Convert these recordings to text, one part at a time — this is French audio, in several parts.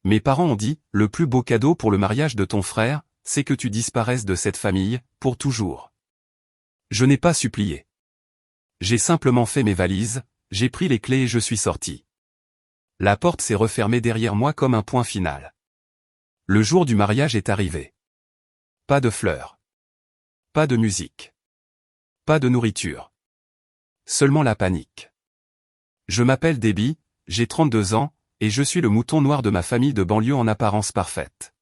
Mes parents ont dit, le plus beau cadeau pour le mariage de ton frère, c'est que tu disparaisses de cette famille, pour toujours. Je n'ai pas supplié. J'ai simplement fait mes valises, j'ai pris les clés et je suis sorti. La porte s'est refermée derrière moi comme un point final. Le jour du mariage est arrivé. Pas de fleurs. Pas de musique. Pas de nourriture. Seulement la panique. Je m'appelle Debbie, j'ai 32 ans, et je suis le mouton noir de ma famille de banlieue en apparence parfaite.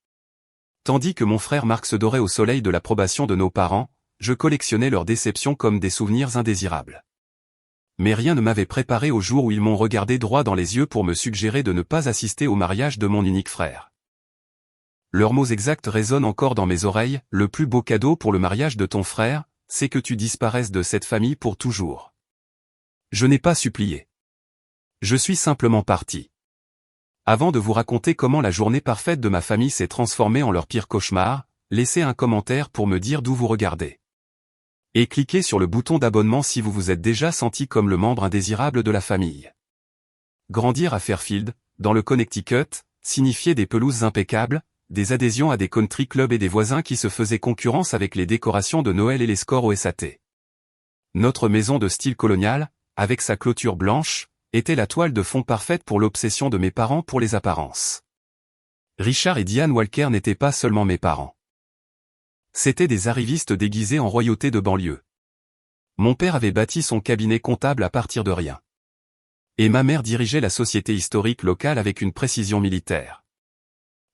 Tandis que mon frère Marc se dorait au soleil de l'approbation de nos parents, je collectionnais leurs déceptions comme des souvenirs indésirables. Mais rien ne m'avait préparé au jour où ils m'ont regardé droit dans les yeux pour me suggérer de ne pas assister au mariage de mon unique frère. Leurs mots exacts résonnent encore dans mes oreilles, le plus beau cadeau pour le mariage de ton frère, c'est que tu disparaisses de cette famille pour toujours. Je n'ai pas supplié. Je suis simplement parti. Avant de vous raconter comment la journée parfaite de ma famille s'est transformée en leur pire cauchemar, laissez un commentaire pour me dire d'où vous regardez. Et cliquez sur le bouton d'abonnement si vous vous êtes déjà senti comme le membre indésirable de la famille. Grandir à Fairfield, dans le Connecticut, signifiait des pelouses impeccables, des adhésions à des country clubs et des voisins qui se faisaient concurrence avec les décorations de Noël et les scores au SAT. Notre maison de style colonial, avec sa clôture blanche, était la toile de fond parfaite pour l'obsession de mes parents pour les apparences. Richard et Diane Walker n'étaient pas seulement mes parents. C'étaient des arrivistes déguisés en royauté de banlieue. Mon père avait bâti son cabinet comptable à partir de rien. Et ma mère dirigeait la société historique locale avec une précision militaire.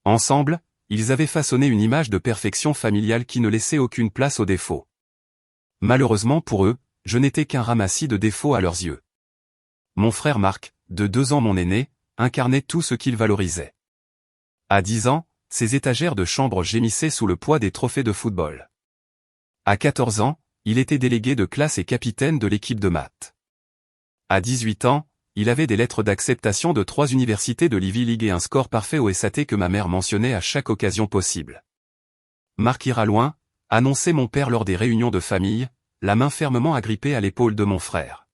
Ensemble, ils avaient façonné une image de perfection familiale qui ne laissait aucune place aux défauts. Malheureusement pour eux, je n'étais qu'un ramassis de défauts à leurs yeux. Mon frère Marc, de 2 ans mon aîné, incarnait tout ce qu'il valorisait. À 10 ans, ses étagères de chambre gémissaient sous le poids des trophées de football. À 14 ans, il était délégué de classe et capitaine de l'équipe de maths. À 18 ans, il avait des lettres d'acceptation de 3 universités de l'Ivy League et un score parfait au SAT que ma mère mentionnait à chaque occasion possible. Marc ira loin, annonçait mon père lors des réunions de famille, la main fermement agrippée à l'épaule de mon frère.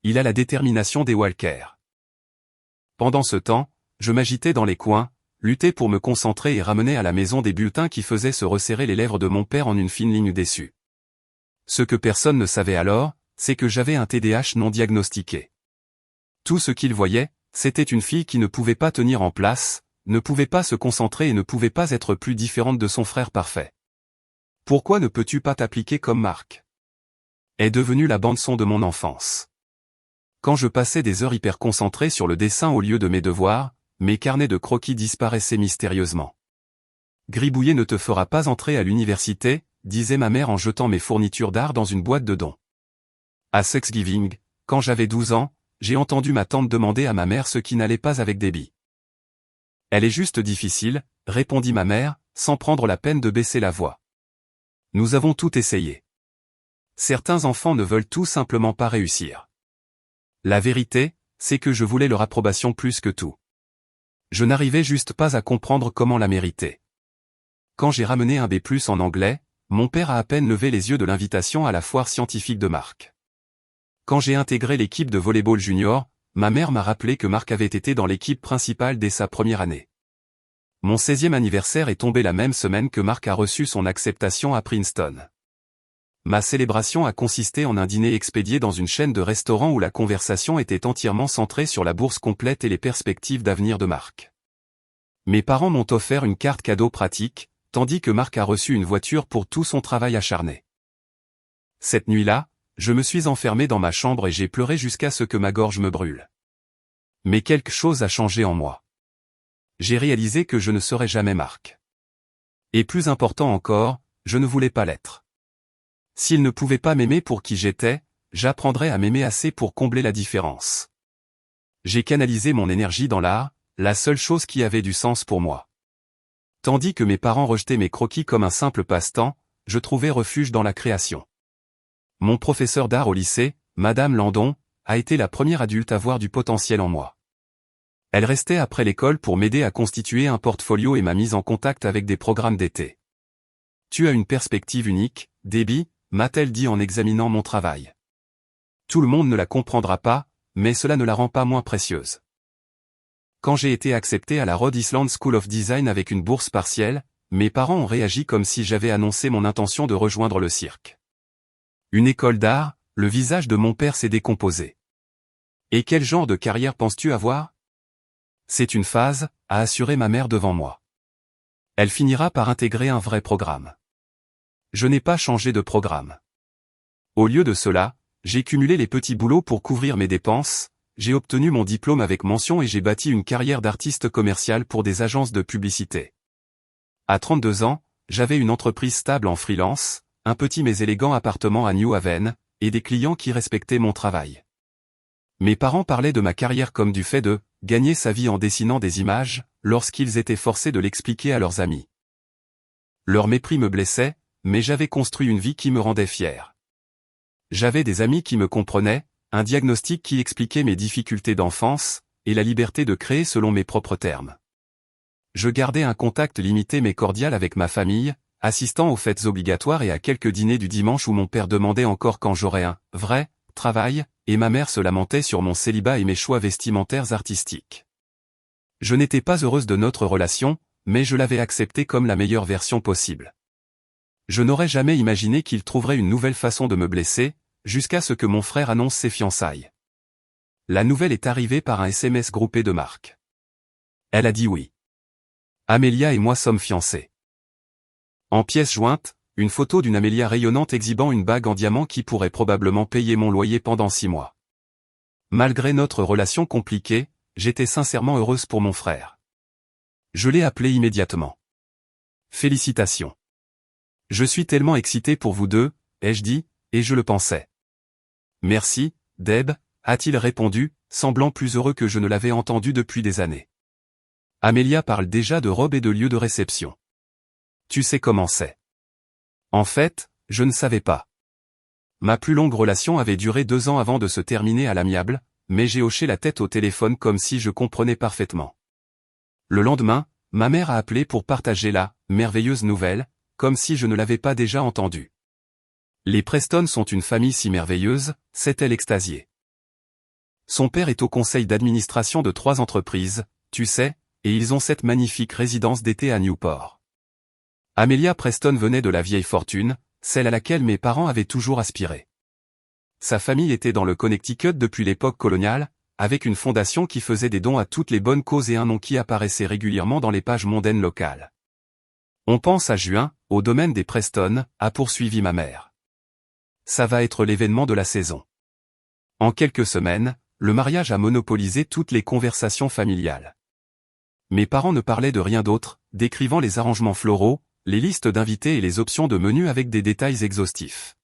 Il a la détermination des Walker. Pendant ce temps, je m'agitais dans les coins, luttais pour me concentrer et ramener à la maison des bulletins qui faisaient se resserrer les lèvres de mon père en une fine ligne déçue. Ce que personne ne savait alors, c'est que j'avais un TDAH non diagnostiqué. Tout ce qu'il voyait, c'était une fille qui ne pouvait pas tenir en place, ne pouvait pas se concentrer et ne pouvait pas être plus différente de son frère parfait. Pourquoi ne peux-tu pas t'appliquer comme Marc ? Est devenue la bande-son de mon enfance. Quand je passais des heures hyper concentrées sur le dessin au lieu de mes devoirs, mes carnets de croquis disparaissaient mystérieusement. Gribouiller ne te fera pas entrer à l'université, disait ma mère en jetant mes fournitures d'art dans une boîte de dons. À Thanksgiving, quand j'avais 12 ans, j'ai entendu ma tante demander à ma mère ce qui n'allait pas avec Debbie. Elle est juste difficile, répondit ma mère, sans prendre la peine de baisser la voix. Nous avons tout essayé. Certains enfants ne veulent tout simplement pas réussir. La vérité, c'est que je voulais leur approbation plus que tout. Je n'arrivais juste pas à comprendre comment la mériter. Quand j'ai ramené un B+ en anglais, mon père a à peine levé les yeux de l'invitation à la foire scientifique de Marc. Quand j'ai intégré l'équipe de volleyball junior, ma mère m'a rappelé que Marc avait été dans l'équipe principale dès sa première année. Mon 16e anniversaire est tombé la même semaine que Marc a reçu son acceptation à Princeton. Ma célébration a consisté en un dîner expédié dans une chaîne de restaurants où la conversation était entièrement centrée sur la bourse complète et les perspectives d'avenir de Marc. Mes parents m'ont offert une carte cadeau pratique, tandis que Marc a reçu une voiture pour tout son travail acharné. Cette nuit-là, je me suis enfermé dans ma chambre et j'ai pleuré jusqu'à ce que ma gorge me brûle. Mais quelque chose a changé en moi. J'ai réalisé que je ne serais jamais Marc. Et plus important encore, je ne voulais pas l'être. S'il ne pouvait pas m'aimer pour qui j'étais, j'apprendrais à m'aimer assez pour combler la différence. J'ai canalisé mon énergie dans l'art, la seule chose qui avait du sens pour moi. Tandis que mes parents rejetaient mes croquis comme un simple passe-temps, je trouvais refuge dans la création. Mon professeur d'art au lycée, Madame Landon, a été la première adulte à voir du potentiel en moi. Elle restait après l'école pour m'aider à constituer un portfolio et m'a mise en contact avec des programmes d'été. Tu as une perspective unique, Debbie, m'a-t-elle dit en examinant mon travail. Tout le monde ne la comprendra pas, mais cela ne la rend pas moins précieuse. Quand j'ai été accepté à la Rhode Island School of Design avec une bourse partielle, mes parents ont réagi comme si j'avais annoncé mon intention de rejoindre le cirque. Une école d'art, le visage de mon père s'est décomposé. Et quel genre de carrière penses-tu avoir? C'est une phase, a assuré ma mère devant moi. Elle finira par intégrer un vrai programme. Je n'ai pas changé de programme. Au lieu de cela, j'ai cumulé les petits boulots pour couvrir mes dépenses, j'ai obtenu mon diplôme avec mention et j'ai bâti une carrière d'artiste commercial pour des agences de publicité. À 32 ans, j'avais une entreprise stable en freelance, un petit mais élégant appartement à New Haven, et des clients qui respectaient mon travail. Mes parents parlaient de ma carrière comme du fait de gagner sa vie en dessinant des images, lorsqu'ils étaient forcés de l'expliquer à leurs amis. Leur mépris me blessait, mais j'avais construit une vie qui me rendait fier. J'avais des amis qui me comprenaient, un diagnostic qui expliquait mes difficultés d'enfance, et la liberté de créer selon mes propres termes. Je gardais un contact limité mais cordial avec ma famille, assistant aux fêtes obligatoires et à quelques dîners du dimanche où mon père demandait encore quand j'aurais un vrai travail, et ma mère se lamentait sur mon célibat et mes choix vestimentaires artistiques. Je n'étais pas heureuse de notre relation, mais je l'avais acceptée comme la meilleure version possible. Je n'aurais jamais imaginé qu'il trouverait une nouvelle façon de me blesser, jusqu'à ce que mon frère annonce ses fiançailles. La nouvelle est arrivée par un SMS groupé de Marc. Elle a dit oui. Amélia et moi sommes fiancés. En pièce jointe, une photo d'une Amélia rayonnante exhibant une bague en diamant qui pourrait probablement payer mon loyer pendant 6 mois. Malgré notre relation compliquée, j'étais sincèrement heureuse pour mon frère. Je l'ai appelé immédiatement. Félicitations. Je suis tellement excitée pour vous deux, ai-je dit, et je le pensais. Merci, Deb, a-t-il répondu, semblant plus heureux que je ne l'avais entendu depuis des années. Amélia parle déjà de robe et de lieu de réception. Tu sais comment c'est. En fait, je ne savais pas. Ma plus longue relation avait duré 2 ans avant de se terminer à l'amiable, mais j'ai hoché la tête au téléphone comme si je comprenais parfaitement. Le lendemain, ma mère a appelé pour partager la merveilleuse nouvelle, comme si je ne l'avais pas déjà entendue. Les Preston sont une famille si merveilleuse, s'est-elle extasiée. Son père est au conseil d'administration de 3 entreprises, tu sais, et ils ont cette magnifique résidence d'été à Newport. Amelia Preston venait de la vieille fortune, celle à laquelle mes parents avaient toujours aspiré. Sa famille était dans le Connecticut depuis l'époque coloniale, avec une fondation qui faisait des dons à toutes les bonnes causes et un nom qui apparaissait régulièrement dans les pages mondaines locales. On pense à juin, au domaine des Preston, a poursuivi ma mère. Ça va être l'événement de la saison. En quelques semaines, le mariage a monopolisé toutes les conversations familiales. Mes parents ne parlaient de rien d'autre, décrivant les arrangements floraux, les listes d'invités et les options de menu avec des détails exhaustifs.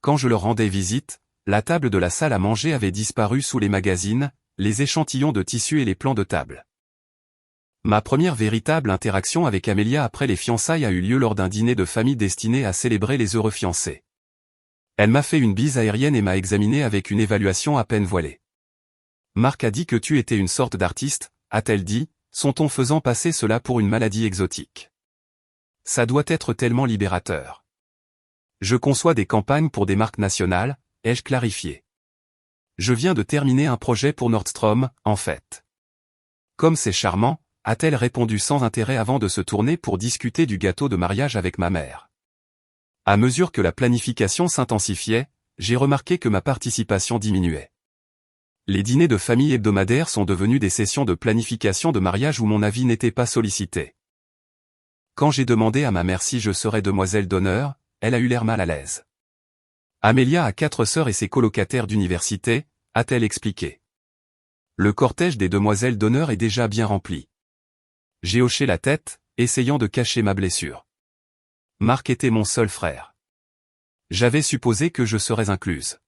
Quand je leur rendais visite, la table de la salle à manger avait disparu sous les magazines, les échantillons de tissus et les plans de table. Ma première véritable interaction avec Amélia après les fiançailles a eu lieu lors d'un dîner de famille destiné à célébrer les heureux fiancés. Elle m'a fait une bise aérienne et m'a examiné avec une évaluation à peine voilée. Marc a dit que tu étais une sorte d'artiste, a-t-elle dit, son ton faisant passer cela pour une maladie exotique. Ça doit être tellement libérateur. Je conçois des campagnes pour des marques nationales, ai-je clarifié. Je viens de terminer un projet pour Nordstrom, en fait. Comme c'est charmant, a-t-elle répondu sans intérêt avant de se tourner pour discuter du gâteau de mariage avec ma mère. À mesure que la planification s'intensifiait, j'ai remarqué que ma participation diminuait. Les dîners de famille hebdomadaires sont devenus des sessions de planification de mariage où mon avis n'était pas sollicité. Quand j'ai demandé à ma mère si je serais demoiselle d'honneur, elle a eu l'air mal à l'aise. Amélia a 4 sœurs et ses colocataires d'université, a-t-elle expliqué. Le cortège des demoiselles d'honneur est déjà bien rempli. J'ai hoché la tête, essayant de cacher ma blessure. Marc était mon seul frère. J'avais supposé que je serais incluse.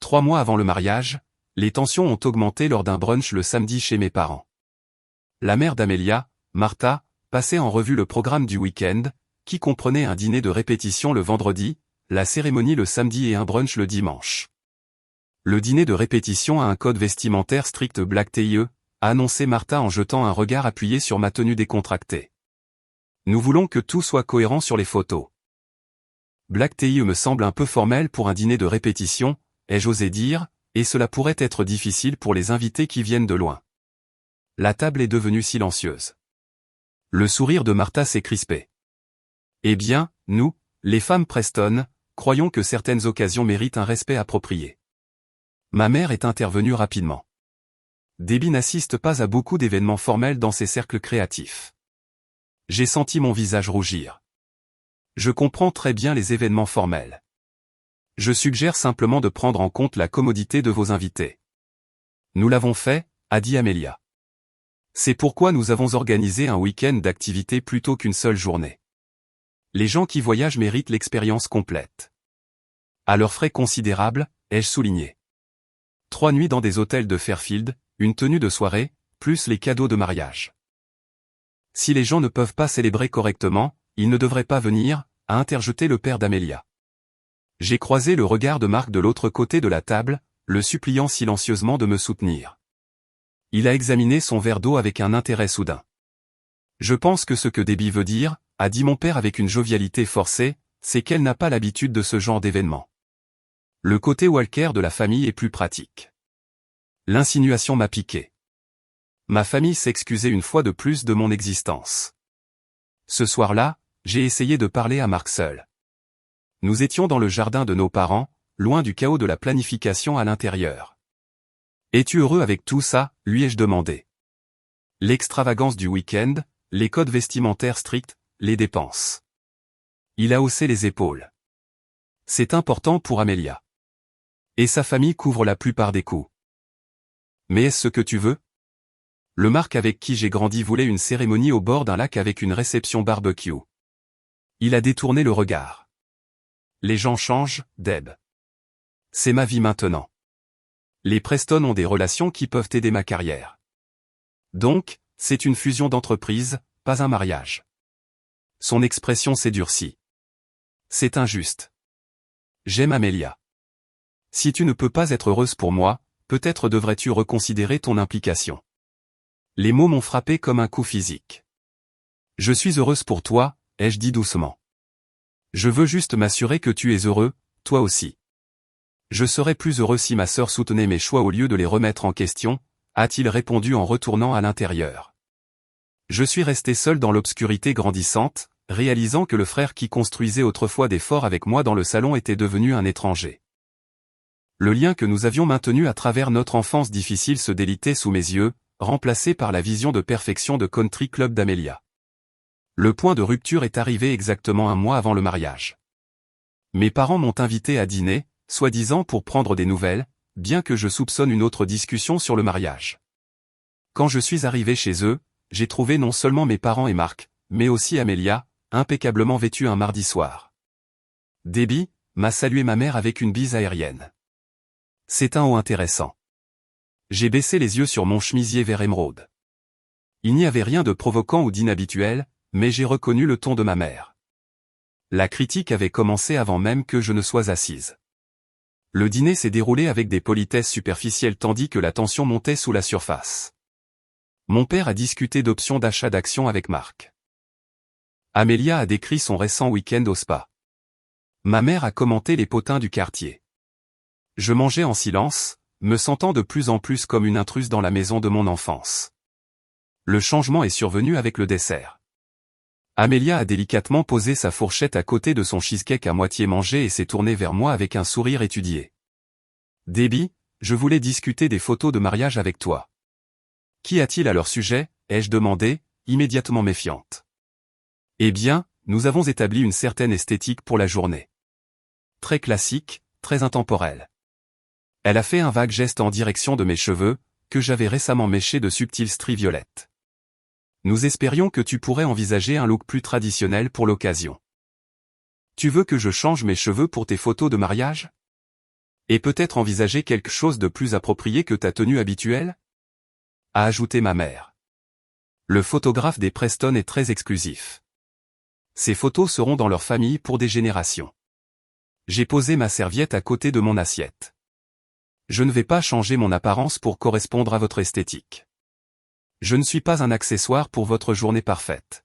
3 mois avant le mariage, les tensions ont augmenté lors d'un brunch le samedi chez mes parents. La mère d'Amélia, Martha, passait en revue le programme du week-end, qui comprenait un dîner de répétition le vendredi, la cérémonie le samedi et un brunch le dimanche. Le dîner de répétition a un code vestimentaire strict black tie, a annoncé Martha en jetant un regard appuyé sur ma tenue décontractée. Nous voulons que tout soit cohérent sur les photos. Black tie me semble un peu formel pour un dîner de répétition, ai-je osé dire, et cela pourrait être difficile pour les invités qui viennent de loin. La table est devenue silencieuse. Le sourire de Martha s'est crispé. Eh bien, nous, les femmes Preston, croyons que certaines occasions méritent un respect approprié. Ma mère est intervenue rapidement. Debbie n'assiste pas à beaucoup d'événements formels dans ses cercles créatifs. J'ai senti mon visage rougir. Je comprends très bien les événements formels. Je suggère simplement de prendre en compte la commodité de vos invités. Nous l'avons fait, a dit Amelia. C'est pourquoi nous avons organisé un week-end d'activités plutôt qu'une seule journée. Les gens qui voyagent méritent l'expérience complète. À leurs frais considérables, ai-je souligné. 3 nuits dans des hôtels de Fairfield, une tenue de soirée, plus les cadeaux de mariage. Si les gens ne peuvent pas célébrer correctement, ils ne devraient pas venir, a interjeté le père d'Amelia. J'ai croisé le regard de Mark de l'autre côté de la table, le suppliant silencieusement de me soutenir. Il a examiné son verre d'eau avec un intérêt soudain. Je pense que ce que Debbie veut dire, a dit mon père avec une jovialité forcée, c'est qu'elle n'a pas l'habitude de ce genre d'événement. Le côté Walker de la famille est plus pratique. L'insinuation m'a piqué. Ma famille s'excusait une fois de plus de mon existence. Ce soir-là, j'ai essayé de parler à Mark seul. Nous étions dans le jardin de nos parents, loin du chaos de la planification à l'intérieur. « Es-tu heureux avec tout ça ?» lui ai-je demandé. L'extravagance du week-end, les codes vestimentaires stricts, les dépenses. Il a haussé les épaules. C'est important pour Amelia. Et sa famille couvre la plupart des coûts. Mais est-ce ce que tu veux? Le Mark avec qui j'ai grandi voulait une cérémonie au bord d'un lac avec une réception barbecue. Il a détourné le regard. Les gens changent, Deb. C'est ma vie maintenant. Les Preston ont des relations qui peuvent aider ma carrière. Donc, c'est une fusion d'entreprises, pas un mariage. Son expression s'est durcie. C'est injuste. J'aime Amelia. Si tu ne peux pas être heureuse pour moi, peut-être devrais-tu reconsidérer ton implication. Les mots m'ont frappé comme un coup physique. Je suis heureuse pour toi, ai-je dit doucement. Je veux juste m'assurer que tu es heureux, toi aussi. Je serais plus heureux si ma sœur soutenait mes choix au lieu de les remettre en question, a-t-il répondu en retournant à l'intérieur. Je suis resté seul dans l'obscurité grandissante, réalisant que le frère qui construisait autrefois des forts avec moi dans le salon était devenu un étranger. Le lien que nous avions maintenu à travers notre enfance difficile se délitait sous mes yeux, remplacé par la vision de perfection de Country Club d'Amelia. Le point de rupture est arrivé exactement 1 mois avant le mariage. Mes parents m'ont invité à dîner, soi-disant pour prendre des nouvelles, bien que je soupçonne une autre discussion sur le mariage. Quand je suis arrivé chez eux, j'ai trouvé non seulement mes parents et Mark, mais aussi Amelia, impeccablement vêtue un mardi soir. Debbie m'a salué ma mère avec une bise aérienne. C'est un haut intéressant. J'ai baissé les yeux sur mon chemisier vert émeraude. Il n'y avait rien de provoquant ou d'inhabituel, mais j'ai reconnu le ton de ma mère. La critique avait commencé avant même que je ne sois assise. Le dîner s'est déroulé avec des politesses superficielles tandis que la tension montait sous la surface. Mon père a discuté d'options d'achat d'actions avec Mark. Amelia a décrit son récent week-end au spa. Ma mère a commenté les potins du quartier. Je mangeais en silence, me sentant de plus en plus comme une intruse dans la maison de mon enfance. Le changement est survenu avec le dessert. Amelia a délicatement posé sa fourchette à côté de son cheesecake à moitié mangé et s'est tournée vers moi avec un sourire étudié. « Debbie, je voulais discuter des photos de mariage avec toi. » « Qu'y a-t-il à leur sujet ?» ai-je demandé, immédiatement méfiante. « Eh bien, nous avons établi une certaine esthétique pour la journée. Très classique, très intemporelle. » Elle a fait un vague geste en direction de mes cheveux, que j'avais récemment méchés de subtiles stries violettes. Nous espérions que tu pourrais envisager un look plus traditionnel pour l'occasion. Tu veux que je change mes cheveux pour tes photos de mariage? Et peut-être envisager quelque chose de plus approprié que ta tenue habituelle? A ajouté ma mère. Le photographe des Preston est très exclusif. Ces photos seront dans leur famille pour des générations. J'ai posé ma serviette à côté de mon assiette. Je ne vais pas changer mon apparence pour correspondre à votre esthétique. Je ne suis pas un accessoire pour votre journée parfaite.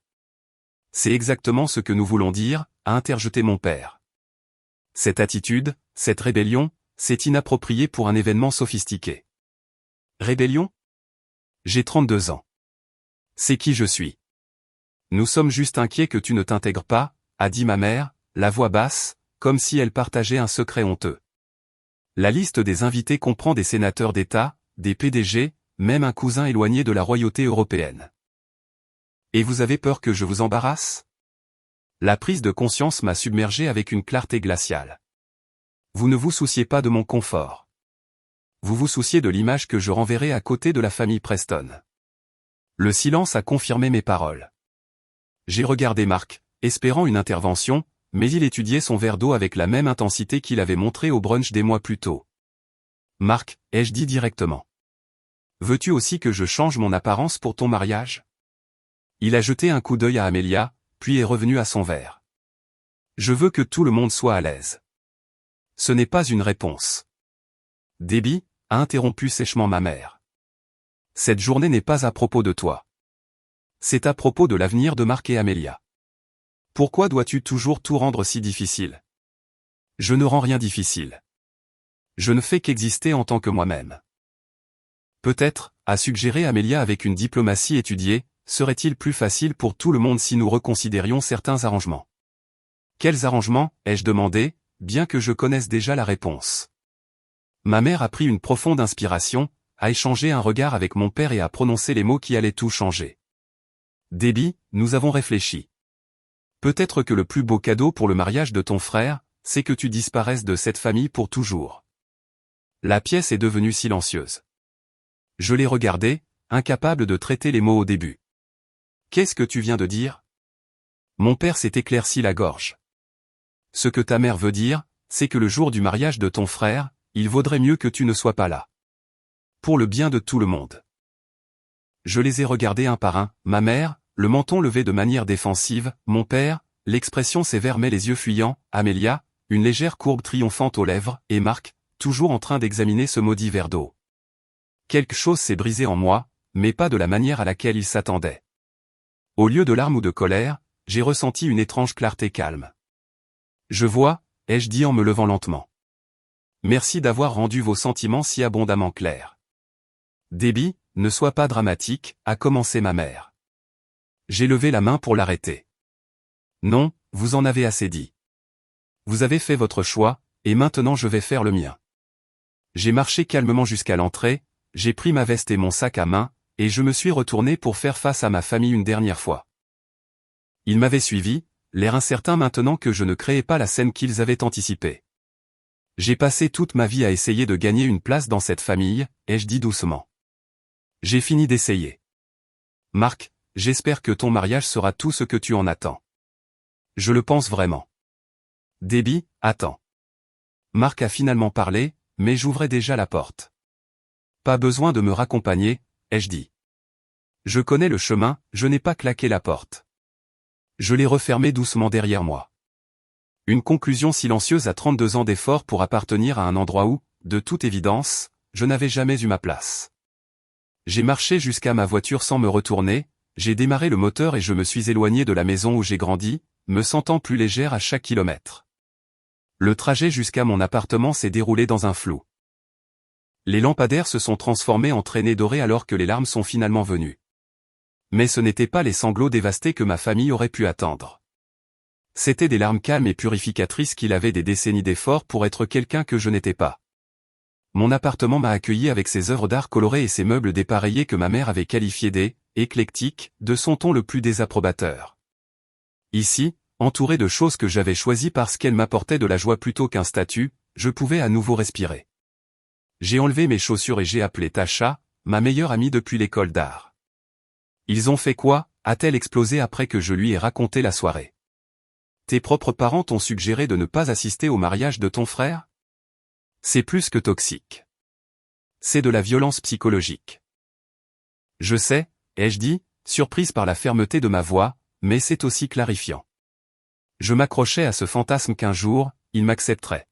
C'est exactement ce que nous voulons dire, a interjeté mon père. Cette attitude, cette rébellion, c'est inapproprié pour un événement sophistiqué. Rébellion? J'ai 32 ans. C'est qui je suis. Nous sommes juste inquiets que tu ne t'intègres pas, a dit ma mère, la voix basse, comme si elle partageait un secret honteux. La liste des invités comprend des sénateurs d'État, des PDG, même un cousin éloigné de la royauté européenne. Et vous avez peur que je vous embarrasse? La prise de conscience m'a submergé avec une clarté glaciale. Vous ne vous souciez pas de mon confort. Vous vous souciez de l'image que je renverrai à côté de la famille Preston. Le silence a confirmé mes paroles. J'ai regardé Marc, espérant une intervention, mais il étudiait son verre d'eau avec la même intensité qu'il avait montré au brunch des mois plus tôt. Marc, ai-je dit directement. Veux-tu aussi que je change mon apparence pour ton mariage? Il a jeté un coup d'œil à Amelia, puis est revenu à son verre. Je veux que tout le monde soit à l'aise. Ce n'est pas une réponse. Debbie, a interrompu sèchement ma mère. Cette journée n'est pas à propos de toi. C'est à propos de l'avenir de Marc et Amelia. Pourquoi dois-tu toujours tout rendre si difficile? Je ne rends rien difficile. Je ne fais qu'exister en tant que moi-même. Peut-être, a suggéré Amelia avec une diplomatie étudiée, serait-il plus facile pour tout le monde si nous reconsidérions certains arrangements? Quels arrangements, ai-je demandé, bien que je connaisse déjà la réponse. Ma mère a pris une profonde inspiration, a échangé un regard avec mon père et a prononcé les mots qui allaient tout changer. Debbie, nous avons réfléchi. Peut-être que le plus beau cadeau pour le mariage de ton frère, c'est que tu disparaisses de cette famille pour toujours. La pièce est devenue silencieuse. Je l'ai regardée, incapable de traiter les mots au début. Qu'est-ce que tu viens de dire? Mon père s'est éclairci la gorge. Ce que ta mère veut dire, c'est que le jour du mariage de ton frère, il vaudrait mieux que tu ne sois pas là. Pour le bien de tout le monde. Je les ai regardés un par un, ma mère, le menton levé de manière défensive, mon père, l'expression sévère mais les yeux fuyants, Amelia, une légère courbe triomphante aux lèvres, et Marc, toujours en train d'examiner ce maudit verre d'eau. Quelque chose s'est brisé en moi, mais pas de la manière à laquelle il s'attendait. Au lieu de larmes ou de colère, j'ai ressenti une étrange clarté calme. Je vois, ai-je dit en me levant lentement. Merci d'avoir rendu vos sentiments si abondamment clairs. Debbie, ne sois pas dramatique, a commencé ma mère. J'ai levé la main pour l'arrêter. Non, vous en avez assez dit. Vous avez fait votre choix, et maintenant je vais faire le mien. J'ai marché calmement jusqu'à l'entrée, j'ai pris ma veste et mon sac à main, et je me suis retourné pour faire face à ma famille une dernière fois. Ils m'avaient suivi, l'air incertain maintenant que je ne créais pas la scène qu'ils avaient anticipée. J'ai passé toute ma vie à essayer de gagner une place dans cette famille, ai-je dit doucement. J'ai fini d'essayer. Marc, j'espère que ton mariage sera tout ce que tu en attends. Je le pense vraiment. Debbie, attends. Marc a finalement parlé, mais j'ouvrais déjà la porte. Pas besoin de me raccompagner, ai-je dit. Je connais le chemin, je n'ai pas claqué la porte. Je l'ai refermée doucement derrière moi. Une conclusion silencieuse à 32 ans d'efforts pour appartenir à un endroit où, de toute évidence, je n'avais jamais eu ma place. J'ai marché jusqu'à ma voiture sans me retourner, j'ai démarré le moteur et je me suis éloigné de la maison où j'ai grandi, me sentant plus légère à chaque kilomètre. Le trajet jusqu'à mon appartement s'est déroulé dans un flou. Les lampadaires se sont transformés en traînées dorées alors que les larmes sont finalement venues. Mais ce n'étaient pas les sanglots dévastés que ma famille aurait pu attendre. C'étaient des larmes calmes et purificatrices qu'il avait des décennies d'efforts pour être quelqu'un que je n'étais pas. Mon appartement m'a accueilli avec ses œuvres d'art colorées et ses meubles dépareillés que ma mère avait qualifiés éclectiques, de son ton le plus désapprobateur. Ici, entouré de choses que j'avais choisies parce qu'elles m'apportaient de la joie plutôt qu'un statut, je pouvais à nouveau respirer. J'ai enlevé mes chaussures et j'ai appelé Tasha, ma meilleure amie depuis l'école d'art. Ils ont fait quoi? A-t-elle explosé après que je lui ai raconté la soirée. Tes propres parents t'ont suggéré de ne pas assister au mariage de ton frère? C'est plus que toxique. C'est de la violence psychologique. Je sais, ai-je dit, surprise par la fermeté de ma voix, mais c'est aussi clarifiant. Je m'accrochais à ce fantasme qu'un jour, ils m'accepteraient.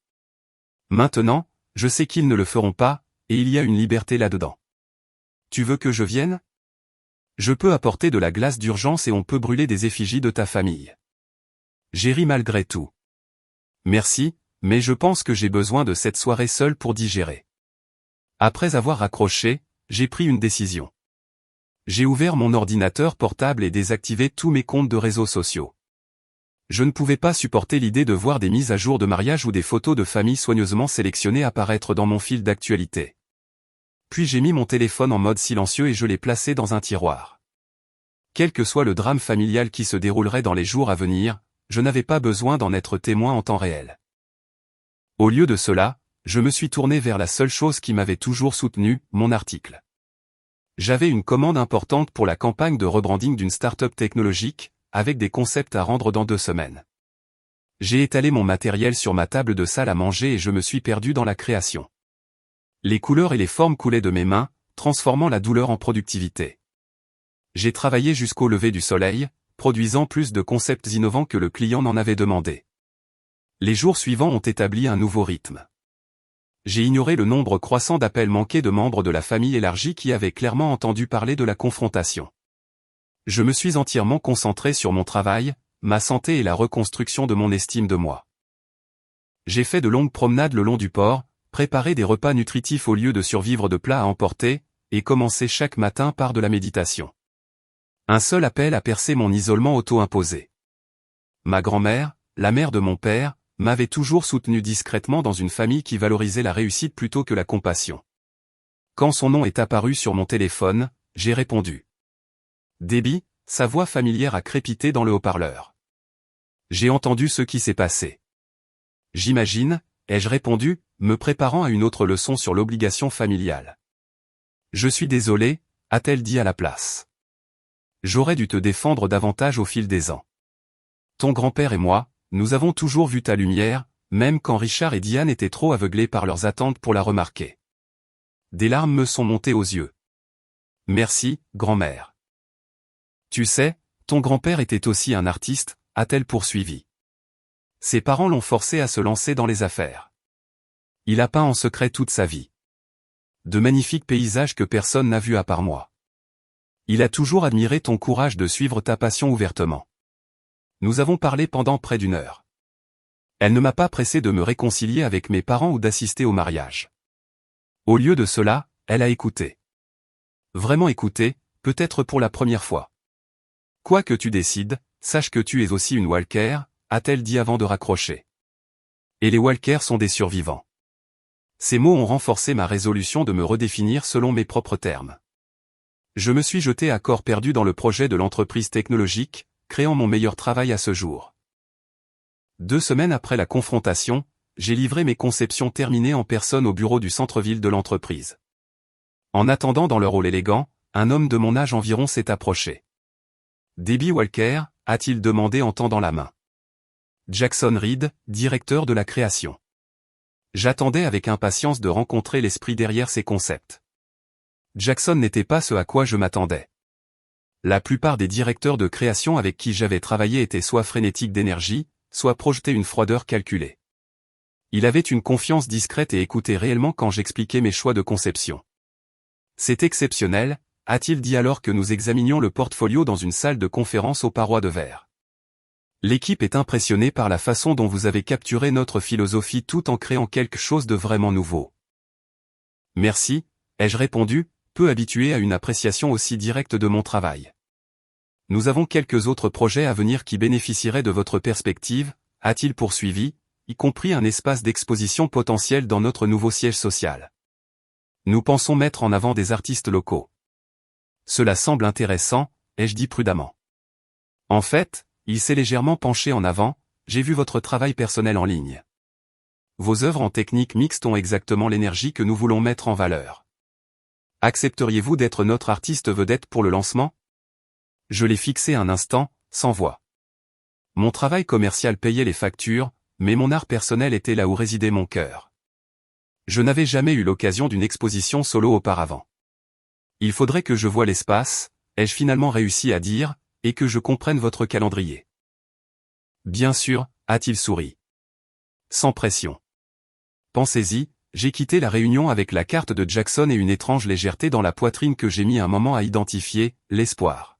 Maintenant, je sais qu'ils ne le feront pas, et il y a une liberté là-dedans. Tu veux que je vienne? Je peux apporter de la glace d'urgence et on peut brûler des effigies de ta famille. J'ai ri malgré tout. Merci, mais je pense que j'ai besoin de cette soirée seule pour digérer. Après avoir raccroché, j'ai pris une décision. J'ai ouvert mon ordinateur portable et désactivé tous mes comptes de réseaux sociaux. Je ne pouvais pas supporter l'idée de voir des mises à jour de mariage ou des photos de famille soigneusement sélectionnées apparaître dans mon fil d'actualité. Puis j'ai mis mon téléphone en mode silencieux et je l'ai placé dans un tiroir. Quel que soit le drame familial qui se déroulerait dans les jours à venir, je n'avais pas besoin d'en être témoin en temps réel. Au lieu de cela, je me suis tourné vers la seule chose qui m'avait toujours soutenu, mon article. J'avais une commande importante pour la campagne de rebranding d'une start-up technologique, avec des concepts à rendre dans 2 semaines. J'ai étalé mon matériel sur ma table de salle à manger et je me suis perdu dans la création. Les couleurs et les formes coulaient de mes mains, transformant la douleur en productivité. J'ai travaillé jusqu'au lever du soleil, produisant plus de concepts innovants que le client n'en avait demandé. Les jours suivants ont établi un nouveau rythme. J'ai ignoré le nombre croissant d'appels manqués de membres de la famille élargie qui avaient clairement entendu parler de la confrontation. Je me suis entièrement concentré sur mon travail, ma santé et la reconstruction de mon estime de moi. J'ai fait de longues promenades le long du port, préparé des repas nutritifs au lieu de survivre de plats à emporter, et commencé chaque matin par de la méditation. Un seul appel a percé mon isolement auto-imposé. Ma grand-mère, la mère de mon père, m'avait toujours soutenu discrètement dans une famille qui valorisait la réussite plutôt que la compassion. Quand son nom est apparu sur mon téléphone, j'ai répondu. Debbie, sa voix familière a crépité dans le haut-parleur. J'ai entendu ce qui s'est passé. J'imagine, ai-je répondu, me préparant à une autre leçon sur l'obligation familiale. Je suis désolé, a-t-elle dit à la place. J'aurais dû te défendre davantage au fil des ans. Ton grand-père et moi, nous avons toujours vu ta lumière, même quand Richard et Diane étaient trop aveuglés par leurs attentes pour la remarquer. Des larmes me sont montées aux yeux. Merci, grand-mère. Tu sais, ton grand-père était aussi un artiste, a-t-elle poursuivi. Ses parents l'ont forcé à se lancer dans les affaires. Il a peint en secret toute sa vie. De magnifiques paysages que personne n'a vus à part moi. Il a toujours admiré ton courage de suivre ta passion ouvertement. Nous avons parlé pendant près d'1 heure. Elle ne m'a pas pressé de me réconcilier avec mes parents ou d'assister au mariage. Au lieu de cela, elle a écouté. Vraiment écouté, peut-être pour la première fois. Quoi que tu décides, sache que tu es aussi une Walker, a-t-elle dit avant de raccrocher. Et les Walkers sont des survivants. Ces mots ont renforcé ma résolution de me redéfinir selon mes propres termes. Je me suis jeté à corps perdu dans le projet de l'entreprise technologique, créant mon meilleur travail à ce jour. 2 semaines après la confrontation, j'ai livré mes conceptions terminées en personne au bureau du centre-ville de l'entreprise. En attendant dans le rôle élégant, un homme de mon âge environ s'est approché. Debbie Walker, a-t-il demandé en tendant la main. Jackson Reed, directeur de la création. J'attendais avec impatience de rencontrer l'esprit derrière ces concepts. Jackson n'était pas ce à quoi je m'attendais. La plupart des directeurs de création avec qui j'avais travaillé étaient soit frénétiques d'énergie, soit projetés une froideur calculée. Il avait une confiance discrète et écoutait réellement quand j'expliquais mes choix de conception. C'est exceptionnel, a-t-il dit alors que nous examinions le portfolio dans une salle de conférence aux parois de verre. L'équipe est impressionnée par la façon dont vous avez capturé notre philosophie tout en créant quelque chose de vraiment nouveau. Merci, ai-je répondu, peu habitué à une appréciation aussi directe de mon travail. Nous avons quelques autres projets à venir qui bénéficieraient de votre perspective, a-t-il poursuivi, y compris un espace d'exposition potentiel dans notre nouveau siège social. Nous pensons mettre en avant des artistes locaux. Cela semble intéressant, ai-je dit prudemment. En fait, il s'est légèrement penché en avant, j'ai vu votre travail personnel en ligne. Vos œuvres en technique mixte ont exactement l'énergie que nous voulons mettre en valeur. Accepteriez-vous d'être notre artiste vedette pour le lancement? Je l'ai fixé un instant, sans voix. Mon travail commercial payait les factures, mais mon art personnel était là où résidait mon cœur. Je n'avais jamais eu l'occasion d'une exposition solo auparavant. Il faudrait que je voie l'espace, ai-je finalement réussi à dire, et que je comprenne votre calendrier. Bien sûr, a-t-il souri. Sans pression. Pensez-y, j'ai quitté la réunion avec la carte de Jackson et une étrange légèreté dans la poitrine que j'ai mis un moment à identifier, l'espoir.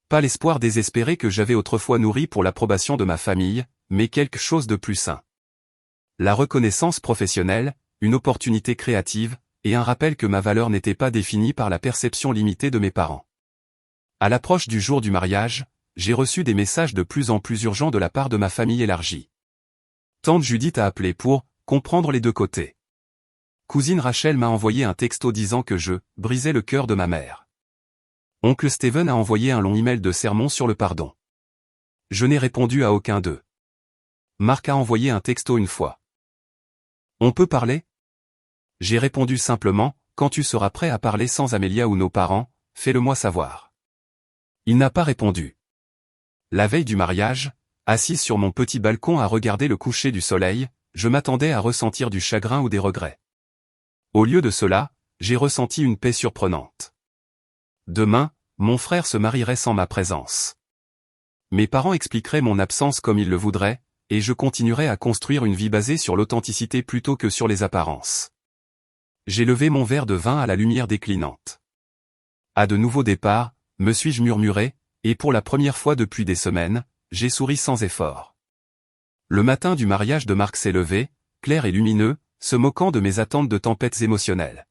Pas l'espoir désespéré que j'avais autrefois nourri pour l'approbation de ma famille, mais quelque chose de plus sain. La reconnaissance professionnelle, une opportunité créative, et un rappel que ma valeur n'était pas définie par la perception limitée de mes parents. À l'approche du jour du mariage, j'ai reçu des messages de plus en plus urgents de la part de ma famille élargie. Tante Judith a appelé pour comprendre les deux côtés. Cousine Rachel m'a envoyé un texto disant que je brisais le cœur de ma mère. Oncle Steven a envoyé un long email de sermon sur le pardon. Je n'ai répondu à aucun d'eux. Marc a envoyé un texto une fois. On peut parler? J'ai répondu simplement, quand tu seras prêt à parler sans Amélia ou nos parents, fais-le-moi savoir. Il n'a pas répondu. La veille du mariage, assise sur mon petit balcon à regarder le coucher du soleil, je m'attendais à ressentir du chagrin ou des regrets. Au lieu de cela, j'ai ressenti une paix surprenante. Demain, mon frère se marierait sans ma présence. Mes parents expliqueraient mon absence comme ils le voudraient, et je continuerai à construire une vie basée sur l'authenticité plutôt que sur les apparences. J'ai levé mon verre de vin à la lumière déclinante. À de nouveaux départs, me suis-je murmuré, et pour la première fois depuis des semaines, j'ai souri sans effort. Le matin du mariage de Marc s'est levé, clair et lumineux, se moquant de mes attentes de tempêtes émotionnelles.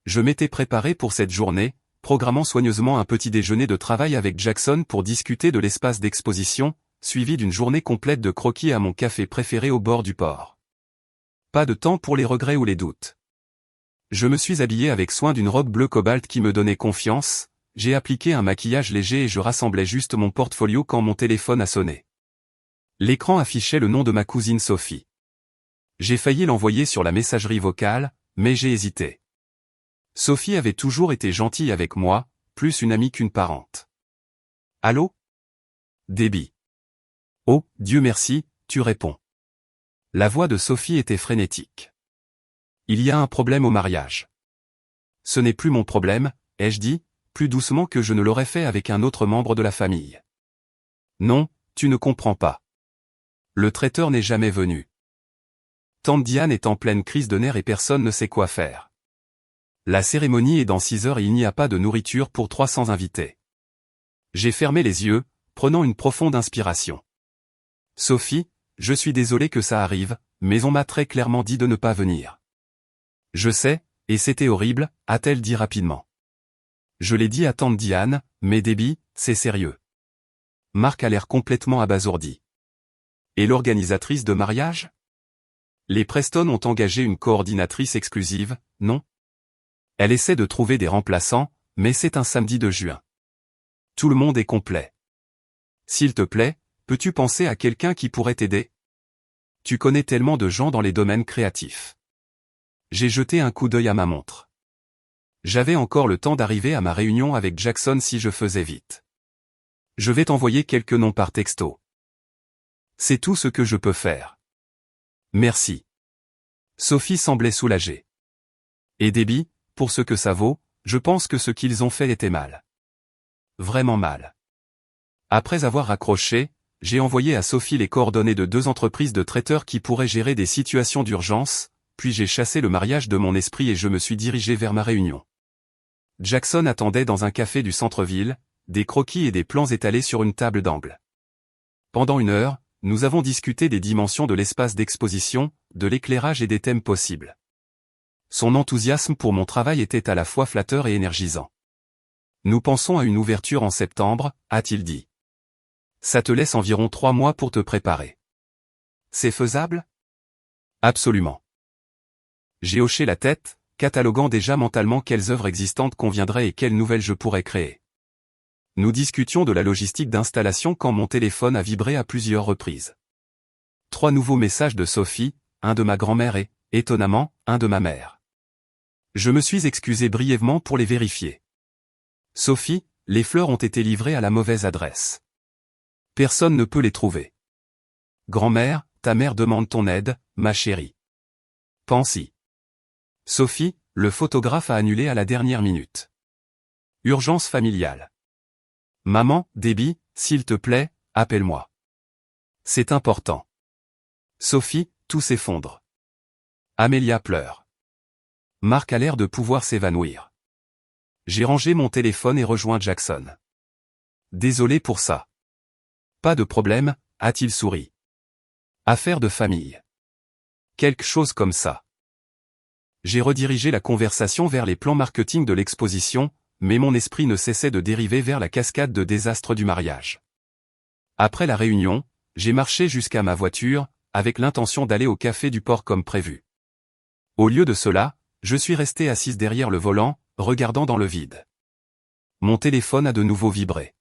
Je m'étais préparé pour cette journée, programmant soigneusement un petit déjeuner de travail avec Jackson pour discuter de l'espace d'exposition, suivi d'une journée complète de croquis à mon café préféré au bord du port. Pas de temps pour les regrets ou les doutes. Je me suis habillé avec soin d'une robe bleu cobalt qui me donnait confiance, j'ai appliqué un maquillage léger et je rassemblais juste mon portfolio quand mon téléphone a sonné. L'écran affichait le nom de ma cousine Sophie. J'ai failli l'envoyer sur la messagerie vocale, mais j'ai hésité. Sophie avait toujours été gentille avec moi, plus une amie qu'une parente. Allô? Debbie. Oh, Dieu merci, tu réponds. La voix de Sophie était frénétique. Il y a un problème au mariage. Ce n'est plus mon problème, ai-je dit, plus doucement que je ne l'aurais fait avec un autre membre de la famille. Non, tu ne comprends pas. Le traiteur n'est jamais venu. Tante Diane est en pleine crise de nerfs et personne ne sait quoi faire. La cérémonie est dans 6 heures et il n'y a pas de nourriture pour 300 invités. J'ai fermé les yeux, prenant une profonde inspiration. Sophie, je suis désolé que ça arrive, mais on m'a très clairement dit de ne pas venir. Je sais, et c'était horrible, a-t-elle dit rapidement. Je l'ai dit à tante Diane, mais Debbie, c'est sérieux. Marc a l'air complètement abasourdi. Et l'organisatrice de mariage? Les Preston ont engagé une coordinatrice exclusive, non? Elle essaie de trouver des remplaçants, mais c'est un samedi de juin. Tout le monde est complet. S'il te plaît, peux-tu penser à quelqu'un qui pourrait t'aider? Tu connais tellement de gens dans les domaines créatifs. J'ai jeté un coup d'œil à ma montre. J'avais encore le temps d'arriver à ma réunion avec Jackson si je faisais vite. Je vais t'envoyer quelques noms par texto. C'est tout ce que je peux faire. Merci. Sophie semblait soulagée. Et Debbie, pour ce que ça vaut, je pense que ce qu'ils ont fait était mal. Vraiment mal. Après avoir raccroché, j'ai envoyé à Sophie les coordonnées de 2 entreprises de traiteurs qui pourraient gérer des situations d'urgence, puis j'ai chassé le mariage de mon esprit et je me suis dirigé vers ma réunion. Jackson attendait dans un café du centre-ville, des croquis et des plans étalés sur une table d'angle. Pendant 1 heure, nous avons discuté des dimensions de l'espace d'exposition, de l'éclairage et des thèmes possibles. Son enthousiasme pour mon travail était à la fois flatteur et énergisant. Nous pensons à une ouverture en septembre, a-t-il dit. Ça te laisse environ 3 mois pour te préparer. C'est faisable? Absolument. J'ai hoché la tête, cataloguant déjà mentalement quelles œuvres existantes conviendraient et quelles nouvelles je pourrais créer. Nous discutions de la logistique d'installation quand mon téléphone a vibré à plusieurs reprises. 3 nouveaux messages de Sophie, un de ma grand-mère et, étonnamment, un de ma mère. Je me suis excusé brièvement pour les vérifier. Sophie, les fleurs ont été livrées à la mauvaise adresse. Personne ne peut les trouver. Grand-mère, ta mère demande ton aide, ma chérie. Pense-y. Sophie, le photographe a annulé à la dernière minute. Urgence familiale. Maman, Debbie, s'il te plaît, appelle-moi. C'est important. Sophie, tout s'effondre. Amélia pleure. Marc a l'air de pouvoir s'évanouir. J'ai rangé mon téléphone et rejoint Jackson. Désolé pour ça. Pas de problème, a-t-il souri. Affaire de famille. Quelque chose comme ça. J'ai redirigé la conversation vers les plans marketing de l'exposition, mais mon esprit ne cessait de dériver vers la cascade de désastres du mariage. Après la réunion, j'ai marché jusqu'à ma voiture, avec l'intention d'aller au café du port comme prévu. Au lieu de cela, je suis resté assise derrière le volant, regardant dans le vide. Mon téléphone a de nouveau vibré.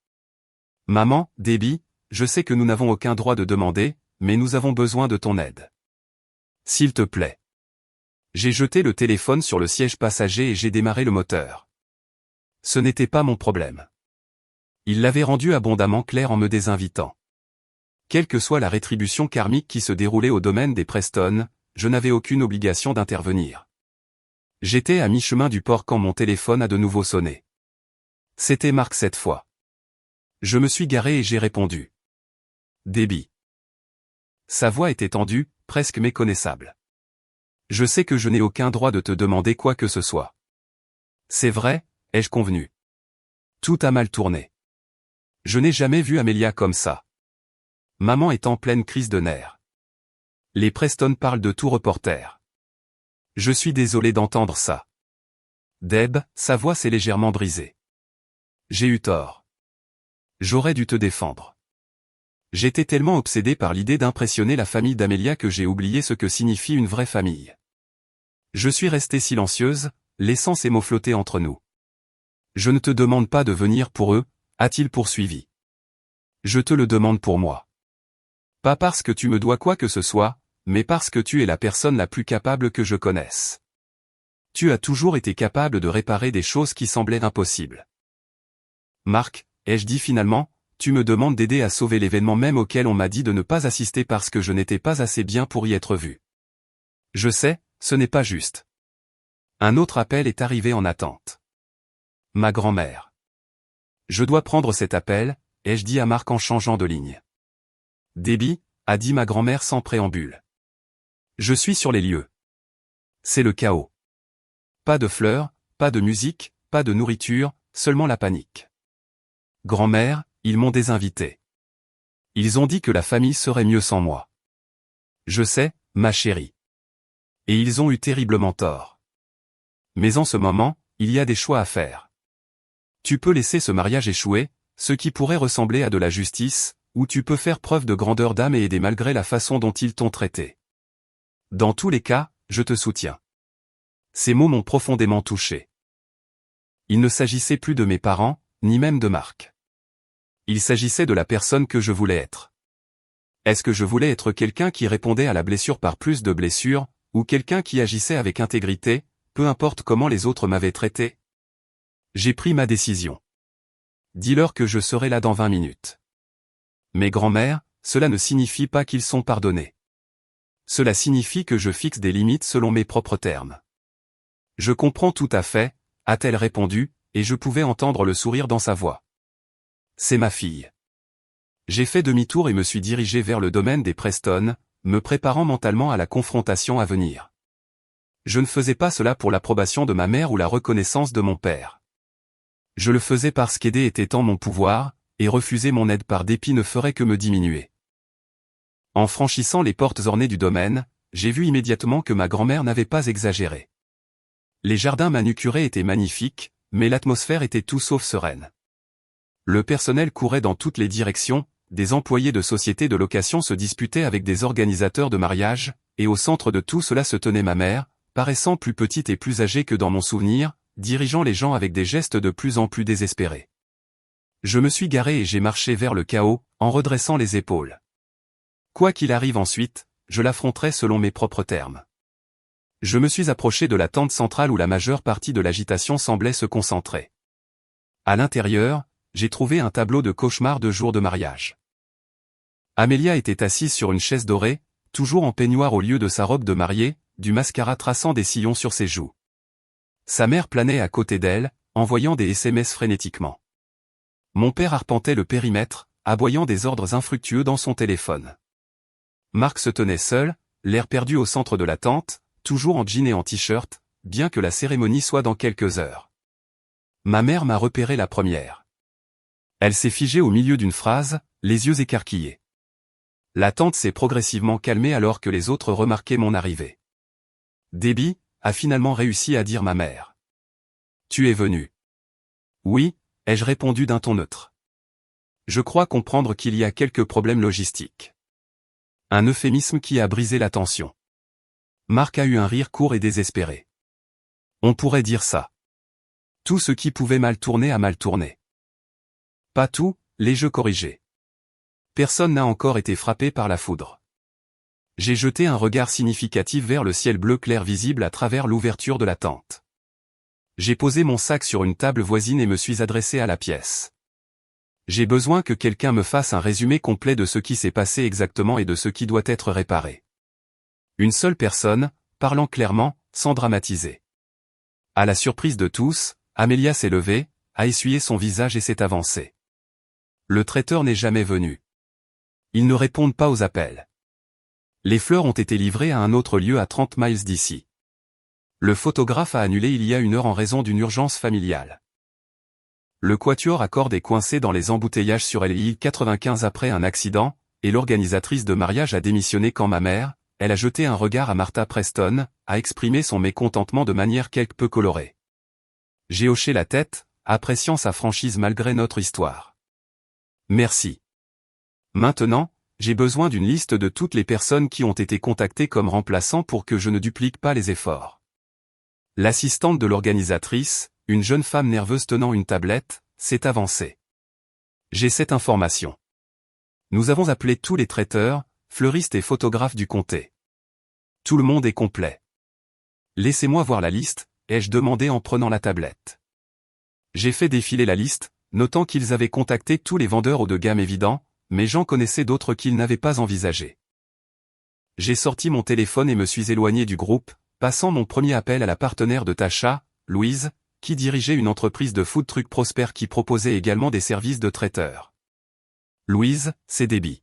Maman, Debbie, je sais que nous n'avons aucun droit de demander, mais nous avons besoin de ton aide. S'il te plaît. J'ai jeté le téléphone sur le siège passager et j'ai démarré le moteur. Ce n'était pas mon problème. Il l'avait rendu abondamment clair en me désinvitant. Quelle que soit la rétribution karmique qui se déroulait au domaine des Preston, je n'avais aucune obligation d'intervenir. J'étais à mi-chemin du port quand mon téléphone a de nouveau sonné. C'était Marc cette fois. Je me suis garé et j'ai répondu. Debbie. Sa voix était tendue, presque méconnaissable. Je sais que je n'ai aucun droit de te demander quoi que ce soit. C'est vrai, ai-je convenu. Tout a mal tourné. Je n'ai jamais vu Amelia comme ça. Maman est en pleine crise de nerfs. Les Preston parlent de tout reporter. Je suis désolé d'entendre ça. Deb, sa voix s'est légèrement brisée. J'ai eu tort. J'aurais dû te défendre. J'étais tellement obsédé par l'idée d'impressionner la famille d'Amelia que j'ai oublié ce que signifie une vraie famille. Je suis restée silencieuse, laissant ces mots flotter entre nous. Je ne te demande pas de venir pour eux, a-t-il poursuivi. Je te le demande pour moi. Pas parce que tu me dois quoi que ce soit, mais parce que tu es la personne la plus capable que je connaisse. Tu as toujours été capable de réparer des choses qui semblaient impossibles. Marc, ai-je dit finalement, tu me demandes d'aider à sauver l'événement même auquel on m'a dit de ne pas assister parce que je n'étais pas assez bien pour y être vu. Je sais, ce n'est pas juste. Un autre appel est arrivé en attente. Ma grand-mère. Je dois prendre cet appel, ai-je dit à Marc en changeant de ligne. Debbie, a dit ma grand-mère sans préambule. Je suis sur les lieux. C'est le chaos. Pas de fleurs, pas de musique, pas de nourriture, seulement la panique. Grand-mère, ils m'ont désinvité. Ils ont dit que la famille serait mieux sans moi. Je sais, ma chérie. Et ils ont eu terriblement tort. Mais en ce moment, il y a des choix à faire. Tu peux laisser ce mariage échouer, ce qui pourrait ressembler à de la justice, ou tu peux faire preuve de grandeur d'âme et aider malgré la façon dont ils t'ont traité. Dans tous les cas, je te soutiens. Ces mots m'ont profondément touché. Il ne s'agissait plus de mes parents, ni même de Marc. Il s'agissait de la personne que je voulais être. Est-ce que je voulais être quelqu'un qui répondait à la blessure par plus de blessures, ou quelqu'un qui agissait avec intégrité, peu importe comment les autres m'avaient traité? J'ai pris ma décision. Dis-leur que je serai là dans 20 minutes. Mais grand-mère, cela ne signifie pas qu'ils sont pardonnés. Cela signifie que je fixe des limites selon mes propres termes. Je comprends tout à fait, a-t-elle répondu, et je pouvais entendre le sourire dans sa voix. C'est ma fille. J'ai fait demi-tour et me suis dirigé vers le domaine des Preston, me préparant mentalement à la confrontation à venir. Je ne faisais pas cela pour l'approbation de ma mère ou la reconnaissance de mon père. Je le faisais parce qu'aider était en mon pouvoir, et refuser mon aide par dépit ne ferait que me diminuer. En franchissant les portes ornées du domaine, j'ai vu immédiatement que ma grand-mère n'avait pas exagéré. Les jardins manucurés étaient magnifiques, mais l'atmosphère était tout sauf sereine. Le personnel courait dans toutes les directions, des employés de sociétés de location se disputaient avec des organisateurs de mariage, et au centre de tout cela se tenait ma mère, paraissant plus petite et plus âgée que dans mon souvenir, dirigeant les gens avec des gestes de plus en plus désespérés. Je me suis garé et j'ai marché vers le chaos, en redressant les épaules. Quoi qu'il arrive ensuite, je l'affronterai selon mes propres termes. Je me suis approché de la tente centrale où la majeure partie de l'agitation semblait se concentrer. À l'intérieur, j'ai trouvé un tableau de cauchemar de jour de mariage. Amelia était assise sur une chaise dorée, toujours en peignoir au lieu de sa robe de mariée, du mascara traçant des sillons sur ses joues. Sa mère planait à côté d'elle, envoyant des SMS frénétiquement. Mon père arpentait le périmètre, aboyant des ordres infructueux dans son téléphone. Marc se tenait seul, l'air perdu au centre de la tente, toujours en jean et en t-shirt, bien que la cérémonie soit dans quelques heures. Ma mère m'a repéré la première. Elle s'est figée au milieu d'une phrase, les yeux écarquillés. La tente s'est progressivement calmée alors que les autres remarquaient mon arrivée. Debbie, a finalement réussi à dire ma mère. Tu es venue. Oui, ai-je répondu d'un ton neutre. Je crois comprendre qu'il y a quelques problèmes logistiques. Un euphémisme qui a brisé la tension. Marc a eu un rire court et désespéré. On pourrait dire ça. Tout ce qui pouvait mal tourner a mal tourné. Pas tout, les jeux corrigés. Personne n'a encore été frappé par la foudre. J'ai jeté un regard significatif vers le ciel bleu clair visible à travers l'ouverture de la tente. J'ai posé mon sac sur une table voisine et me suis adressé à la pièce. J'ai besoin que quelqu'un me fasse un résumé complet de ce qui s'est passé exactement et de ce qui doit être réparé. Une seule personne, parlant clairement, sans dramatiser. À la surprise de tous, Amélia s'est levée, a essuyé son visage et s'est avancée. Le traiteur n'est jamais venu. Ils ne répondent pas aux appels. Les fleurs ont été livrées à un autre lieu à 30 miles d'ici. Le photographe a annulé il y a une heure en raison d'une urgence familiale. Le quatuor à cordes est coincé dans les embouteillages sur LI 95 après un accident, et l'organisatrice de mariage a démissionné quand ma mère, elle a jeté un regard à Martha Preston, a exprimé son mécontentement de manière quelque peu colorée. J'ai hoché la tête, appréciant sa franchise malgré notre histoire. Merci. Maintenant, j'ai besoin d'une liste de toutes les personnes qui ont été contactées comme remplaçants pour que je ne duplique pas les efforts. L'assistante de l'organisatrice, une jeune femme nerveuse tenant une tablette, s'est avancée. J'ai cette information. Nous avons appelé tous les traiteurs, fleuristes et photographes du comté. Tout le monde est complet. Laissez-moi voir la liste, ai-je demandé en prenant la tablette. J'ai fait défiler la liste, notant qu'ils avaient contacté tous les vendeurs haut de gamme évidents, mais j'en connaissais d'autres qu'ils n'avaient pas envisagés. J'ai sorti mon téléphone et me suis éloigné du groupe, passant mon premier appel à la partenaire de Tasha, Louise, qui dirigeait une entreprise de food truck prospère qui proposait également des services de traiteur. Louise, c'est Debbie.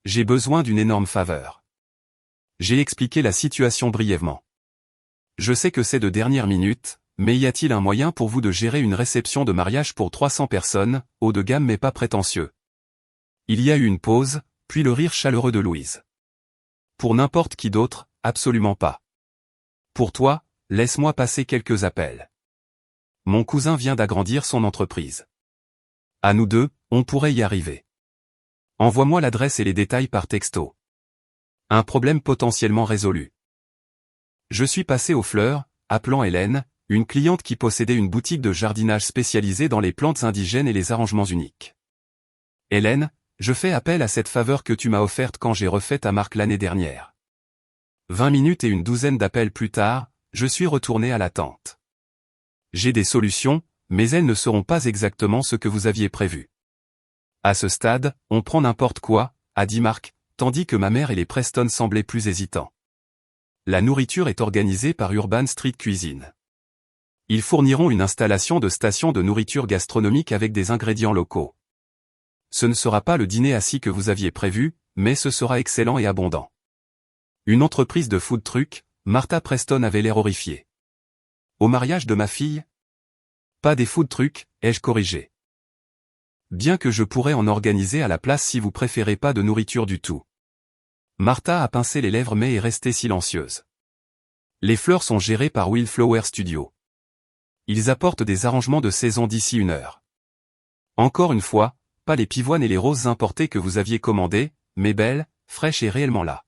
J'ai besoin d'une énorme faveur. J'ai expliqué la situation brièvement. Je sais que c'est de dernière minute, mais y a-t-il un moyen pour vous de gérer une réception de mariage pour 300 personnes, haut de gamme mais pas prétentieux? Il y a eu une pause, puis le rire chaleureux de Louise. Pour n'importe qui d'autre, absolument pas. Pour toi, laisse-moi passer quelques appels. Mon cousin vient d'agrandir son entreprise. À nous deux, on pourrait y arriver. Envoie-moi l'adresse et les détails par texto. Un problème potentiellement résolu. Je suis passé aux fleurs, appelant Hélène, une cliente qui possédait une boutique de jardinage spécialisée dans les plantes indigènes et les arrangements uniques. Hélène, je fais appel à cette faveur que tu m'as offerte quand j'ai refait ta marque l'année dernière. 20 minutes et une douzaine d'appels plus tard, je suis retourné à la tente. J'ai des solutions, mais elles ne seront pas exactement ce que vous aviez prévu. À ce stade, on prend n'importe quoi, a dit Marc, tandis que ma mère et les Preston semblaient plus hésitants. La nourriture est organisée par Urban Street Cuisine. Ils fourniront une installation de station de nourriture gastronomique avec des ingrédients locaux. Ce ne sera pas le dîner assis que vous aviez prévu, mais ce sera excellent et abondant. Une entreprise de food truck, Martha Preston avait l'air horrifiée. Au mariage de ma fille? Pas des food trucks, ai-je corrigé. Bien que je pourrais en organiser à la place si vous préférez pas de nourriture du tout. Martha a pincé les lèvres mais est restée silencieuse. Les fleurs sont gérées par Wildflower Studio. Ils apportent des arrangements de saison d'ici une heure. Encore une fois, pas les pivoines et les roses importées que vous aviez commandées, mais belles, fraîches et réellement là.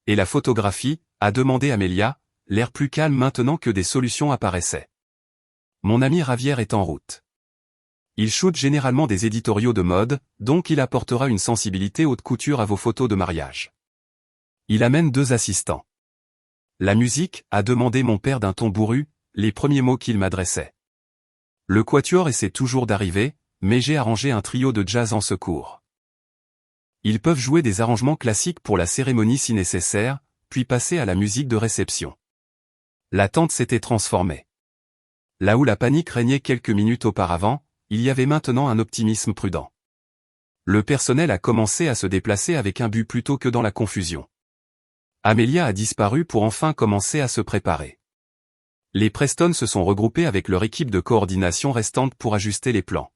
Et la photographie, a demandé Amélia, l'air plus calme maintenant que des solutions apparaissaient. Mon ami Ravière est en route. Il shoote généralement des éditoriaux de mode, donc il apportera une sensibilité haute couture à vos photos de mariage. Il amène 2 assistants. La musique, a demandé mon père d'un ton bourru, les premiers mots qu'il m'adressait. Le quatuor essaie toujours d'arriver, mais j'ai arrangé un trio de jazz en secours. Ils peuvent jouer des arrangements classiques pour la cérémonie si nécessaire, puis passer à la musique de réception. La tente s'était transformée. Là où la panique régnait quelques minutes auparavant, il y avait maintenant un optimisme prudent. Le personnel a commencé à se déplacer avec un but plutôt que dans la confusion. Amélia a disparu pour enfin commencer à se préparer. Les Preston se sont regroupés avec leur équipe de coordination restante pour ajuster les plans.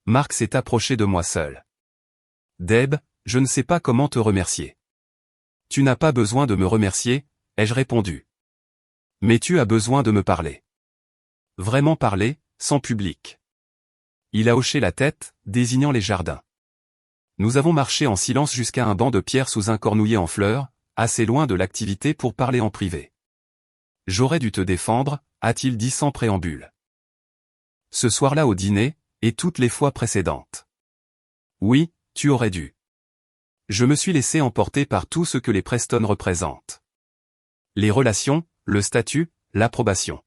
Marc s'est approché de moi seul. Deb, je ne sais pas comment te remercier. Tu n'as pas besoin de me remercier, ai-je répondu. Mais tu as besoin de me parler. Vraiment parler, sans public. Il a hoché la tête, désignant les jardins. Nous avons marché en silence jusqu'à un banc de pierre sous un cornouiller en fleurs, assez loin de l'activité pour parler en privé. J'aurais dû te défendre, a-t-il dit sans préambule. Ce soir-là au dîner, et toutes les fois précédentes. Oui, tu aurais dû. Je me suis laissé emporter par tout ce que les Preston représentent. Les relations, le statut, l'approbation.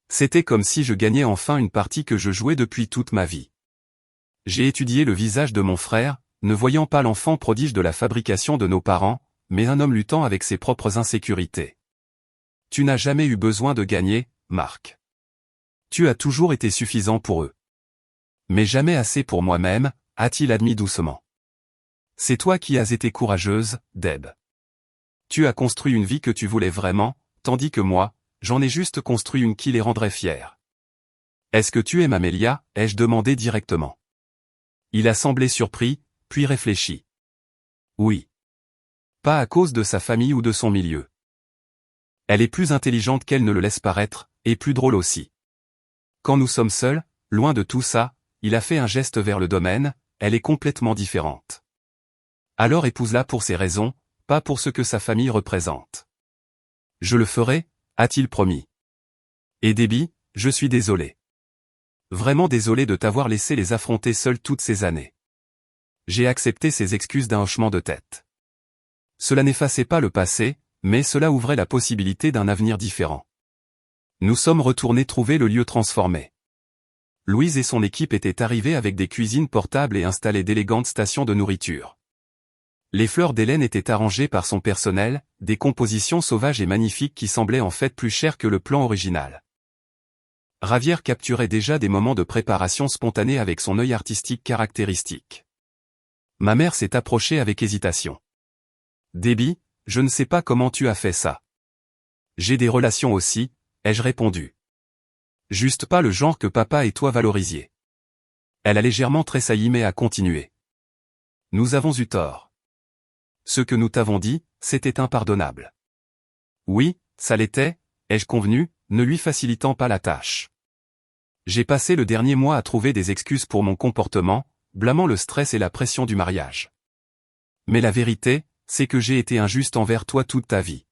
C'était comme si je gagnais enfin une partie que je jouais depuis toute ma vie. J'ai étudié le visage de mon frère, ne voyant pas l'enfant prodige de la fabrication de nos parents, mais un homme luttant avec ses propres insécurités. Tu n'as jamais eu besoin de gagner, Marc. Tu as toujours été suffisant pour eux. Mais jamais assez pour moi-même, a-t-il admis doucement. C'est toi qui as été courageuse, Deb. Tu as construit une vie que tu voulais vraiment, tandis que moi, j'en ai juste construit une qui les rendrait fiers. Est-ce que tu aimes Amelia, ai-je demandé directement. Il a semblé surpris, puis réfléchi. Oui. Pas à cause de sa famille ou de son milieu. Elle est plus intelligente qu'elle ne le laisse paraître, et plus drôle aussi. Quand nous sommes seuls, loin de tout ça, il a fait un geste vers le domaine, elle est complètement différente. Alors épouse-la pour ses raisons, pas pour ce que sa famille représente. Je le ferai, a-t-il promis. Et Debbie, je suis désolé. Vraiment désolé de t'avoir laissé les affronter seuls toutes ces années. J'ai accepté ses excuses d'un hochement de tête. Cela n'effaçait pas le passé, mais cela ouvrait la possibilité d'un avenir différent. Nous sommes retournés trouver le lieu transformé. Louise et son équipe étaient arrivés avec des cuisines portables et installé d'élégantes stations de nourriture. Les fleurs d'Hélène étaient arrangées par son personnel, des compositions sauvages et magnifiques qui semblaient en fait plus chères que le plan original. Ravière capturait déjà des moments de préparation spontanée avec son œil artistique caractéristique. Ma mère s'est approchée avec hésitation. Debbie, je ne sais pas comment tu as fait ça. J'ai des relations aussi, ai-je répondu. Juste pas le genre que papa et toi valorisiez. Elle a légèrement tressailli mais a continué. Nous avons eu tort. Ce que nous t'avons dit, c'était impardonnable. Oui, ça l'était, ai-je convenu, ne lui facilitant pas la tâche. J'ai passé le dernier mois à trouver des excuses pour mon comportement, blâmant le stress et la pression du mariage. Mais la vérité, c'est que j'ai été injuste envers toi toute ta vie.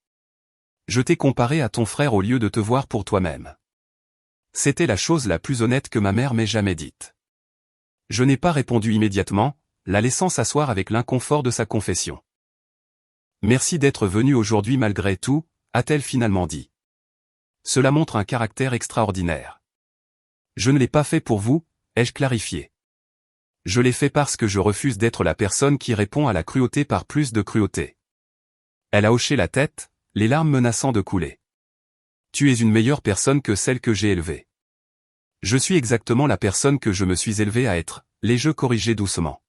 Je t'ai comparé à ton frère au lieu de te voir pour toi-même. C'était la chose la plus honnête que ma mère m'ait jamais dite. Je n'ai pas répondu immédiatement, la laissant s'asseoir avec l'inconfort de sa confession. Merci d'être venu aujourd'hui malgré tout, a-t-elle finalement dit. Cela montre un caractère extraordinaire. Je ne l'ai pas fait pour vous, ai-je clarifié. Je l'ai fait parce que je refuse d'être la personne qui répond à la cruauté par plus de cruauté. Elle a hoché la tête, les larmes menaçant de couler. Tu es une meilleure personne que celle que j'ai élevée. Je suis exactement la personne que je me suis élevée à être, l'ai-je corrigé doucement.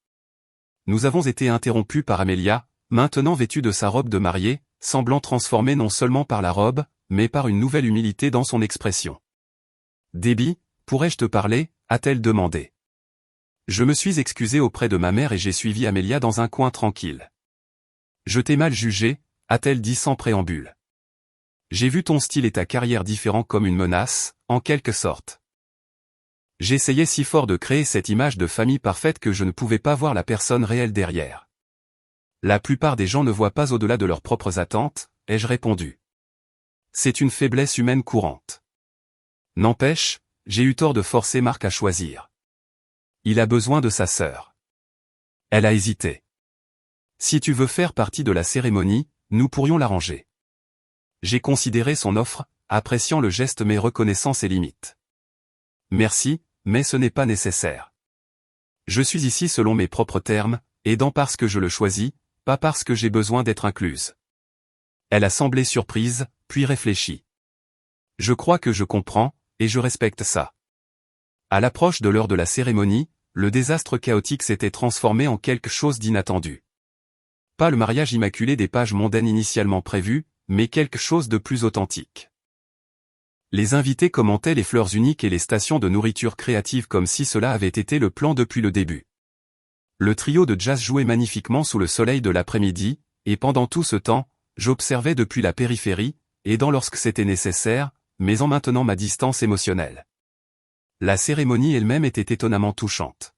Nous avons été interrompus par Amelia, maintenant vêtue de sa robe de mariée, semblant transformée non seulement par la robe, mais par une nouvelle humilité dans son expression. Debbie, pourrais-je te parler, a-t-elle demandé. Je me suis excusé auprès de ma mère et j'ai suivi Amelia dans un coin tranquille. Je t'ai mal jugé, a-t-elle dit sans préambule. J'ai vu ton style et ta carrière différents comme une menace, en quelque sorte. J'essayais si fort de créer cette image de famille parfaite que je ne pouvais pas voir la personne réelle derrière. La plupart des gens ne voient pas au-delà de leurs propres attentes, ai-je répondu. C'est une faiblesse humaine courante. N'empêche, j'ai eu tort de forcer Marc à choisir. Il a besoin de sa sœur. Elle a hésité. Si tu veux faire partie de la cérémonie, nous pourrions l'arranger. J'ai considéré son offre, appréciant le geste mais reconnaissant ses limites. Merci, mais ce n'est pas nécessaire. Je suis ici selon mes propres termes, aidant parce que je le choisis, pas parce que j'ai besoin d'être incluse. Elle a semblé surprise, puis réfléchie. Je crois que je comprends, et je respecte ça. À l'approche de l'heure de la cérémonie, le désastre chaotique s'était transformé en quelque chose d'inattendu. Pas le mariage immaculé des pages mondaines initialement prévues, mais quelque chose de plus authentique. Les invités commentaient les fleurs uniques et les stations de nourriture créative comme si cela avait été le plan depuis le début. Le trio de jazz jouait magnifiquement sous le soleil de l'après-midi, et pendant tout ce temps, j'observais depuis la périphérie, aidant lorsque c'était nécessaire, mais en maintenant ma distance émotionnelle. La cérémonie elle-même était étonnamment touchante.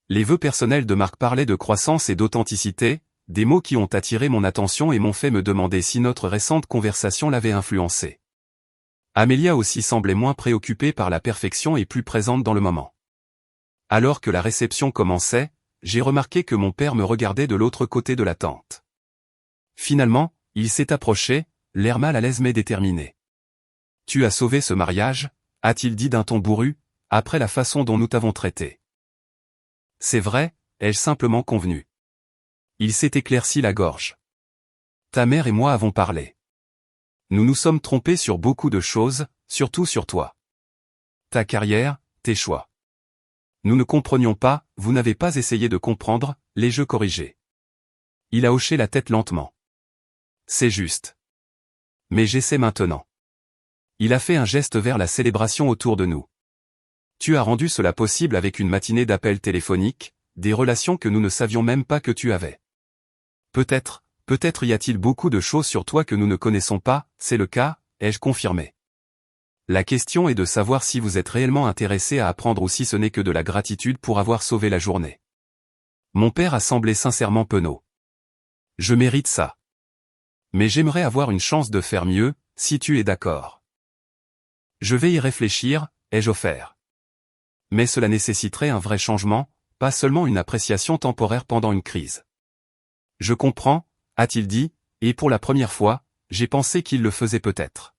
Les vœux personnels de Marc parlaient de croissance et d'authenticité, des mots qui ont attiré mon attention et m'ont fait me demander si notre récente conversation l'avait influencé. Amélia aussi semblait moins préoccupée par la perfection et plus présente dans le moment. Alors que la réception commençait, j'ai remarqué que mon père me regardait de l'autre côté de la tente. Finalement, il s'est approché, l'air mal à l'aise mais déterminé. « Tu as sauvé ce mariage ?» a-t-il dit d'un ton bourru, après la façon dont nous t'avons traité. « C'est vrai », ai-je simplement convenu. Il s'est éclairci la gorge. « Ta mère et moi avons parlé. Nous nous sommes trompés sur beaucoup de choses, surtout sur toi. Ta carrière, tes choix. Nous ne comprenions pas, vous n'avez pas essayé de comprendre, les jeux corrigés. » Il a hoché la tête lentement. « C'est juste. Mais j'essaie maintenant. » Il a fait un geste vers la célébration autour de nous. « Tu as rendu cela possible avec une matinée d'appels téléphoniques, des relations que nous ne savions même pas que tu avais. Peut-être y a-t-il beaucoup de choses sur toi que nous ne connaissons pas, c'est le cas, ai-je confirmé. La question est de savoir si vous êtes réellement intéressé à apprendre ou si ce n'est que de la gratitude pour avoir sauvé la journée. » Mon père a semblé sincèrement penaud. « Je mérite ça. Mais j'aimerais avoir une chance de faire mieux, si tu es d'accord. » Je vais y réfléchir, ai-je offert. Mais cela nécessiterait un vrai changement, pas seulement une appréciation temporaire pendant une crise. Je comprends, a-t-il dit, et pour la première fois, j'ai pensé qu'il le faisait peut-être.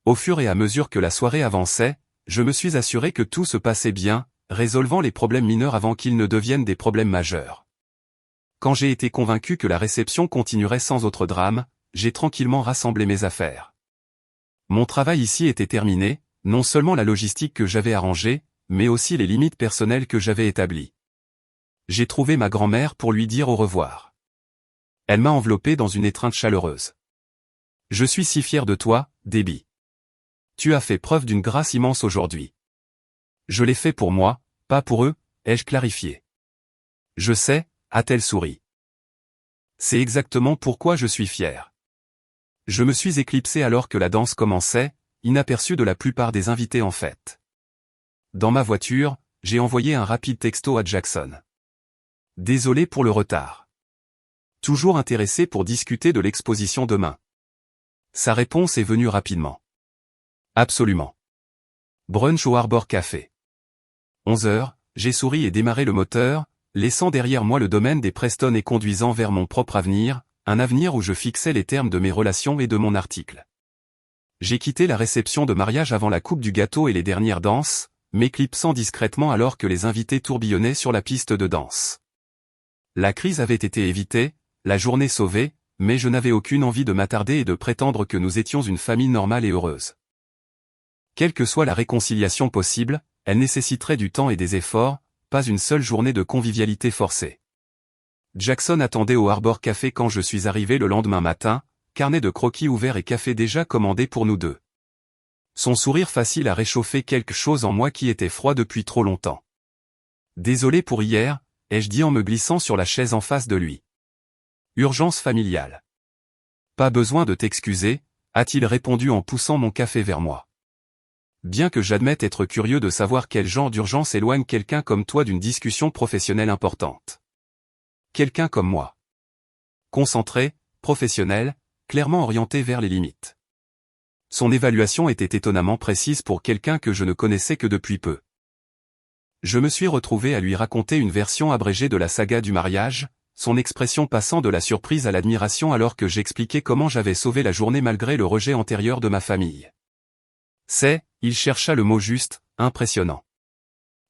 Au fur et à mesure que la soirée avançait, je me suis assuré que tout se passait bien, résolvant les problèmes mineurs avant qu'ils ne deviennent des problèmes majeurs. Quand j'ai été convaincu que la réception continuerait sans autre drame, j'ai tranquillement rassemblé mes affaires. Mon travail ici était terminé, non seulement la logistique que j'avais arrangée, mais aussi les limites personnelles que j'avais établies. J'ai trouvé ma grand-mère pour lui dire au revoir. Elle m'a enveloppé dans une étreinte chaleureuse. « Je suis si fier de toi, Debbie. Tu as fait preuve d'une grâce immense aujourd'hui. » « Je l'ai fait pour moi, pas pour eux, ai-je clarifié. « Je sais, » a-t-elle souri. « C'est exactement pourquoi je suis fier. » Je me suis éclipsé alors que la danse commençait, inaperçu de la plupart des invités en fait. Dans ma voiture, j'ai envoyé un rapide texto à Jackson. « Désolé pour le retard. Toujours intéressé pour discuter de l'exposition demain. » Sa réponse est venue rapidement. « Absolument. Brunch au Harbor Café. » 11h, j'ai souri et démarré le moteur, laissant derrière moi le domaine des Preston et conduisant vers mon propre avenir, un avenir où je fixais les termes de mes relations et de mon article. J'ai quitté la réception de mariage avant la coupe du gâteau et les dernières danses, m'éclipsant discrètement alors que les invités tourbillonnaient sur la piste de danse. La crise avait été évitée, la journée sauvée, mais je n'avais aucune envie de m'attarder et de prétendre que nous étions une famille normale et heureuse. Quelle que soit la réconciliation possible, elle nécessiterait du temps et des efforts, pas une seule journée de convivialité forcée. Jackson attendait au Harbor Café quand je suis arrivé le lendemain matin, carnet de croquis ouvert et café déjà commandé pour nous deux. Son sourire facile a réchauffé quelque chose en moi qui était froid depuis trop longtemps. « Désolé pour hier », ai-je dit en me glissant sur la chaise en face de lui. « Urgence familiale. »« Pas besoin de t'excuser », a-t-il répondu en poussant mon café vers moi. Bien que j'admette être curieux de savoir quel genre d'urgence éloigne quelqu'un comme toi d'une discussion professionnelle importante. Quelqu'un comme moi. Concentré, professionnel, clairement orienté vers les limites. Son évaluation était étonnamment précise pour quelqu'un que je ne connaissais que depuis peu. Je me suis retrouvé à lui raconter une version abrégée de la saga du mariage, son expression passant de la surprise à l'admiration alors que j'expliquais comment j'avais sauvé la journée malgré le rejet antérieur de ma famille. Il chercha le mot juste, impressionnant.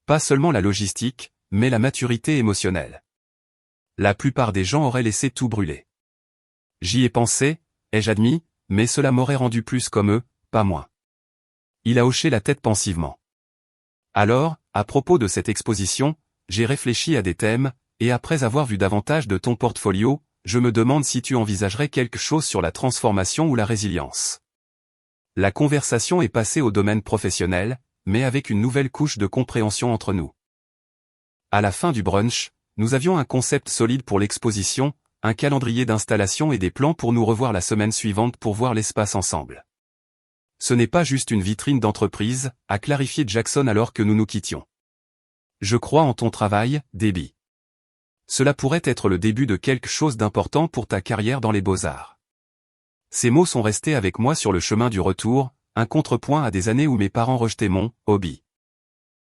Pas seulement la logistique, mais la maturité émotionnelle. La plupart des gens auraient laissé tout brûler. J'y ai pensé, ai-je admis, mais cela m'aurait rendu plus comme eux, pas moins. Il a hoché la tête pensivement. Alors, à propos de cette exposition, j'ai réfléchi à des thèmes, et après avoir vu davantage de ton portfolio, je me demande si tu envisagerais quelque chose sur la transformation ou la résilience. La conversation est passée au domaine professionnel, mais avec une nouvelle couche de compréhension entre nous. À la fin du brunch, nous avions un concept solide pour l'exposition, un calendrier d'installation et des plans pour nous revoir la semaine suivante pour voir l'espace ensemble. Ce n'est pas juste une vitrine d'entreprise, a clarifié Jackson alors que nous nous quittions. Je crois en ton travail, Debbie. Cela pourrait être le début de quelque chose d'important pour ta carrière dans les beaux-arts. Ces mots sont restés avec moi sur le chemin du retour, un contrepoint à des années où mes parents rejetaient mon hobby.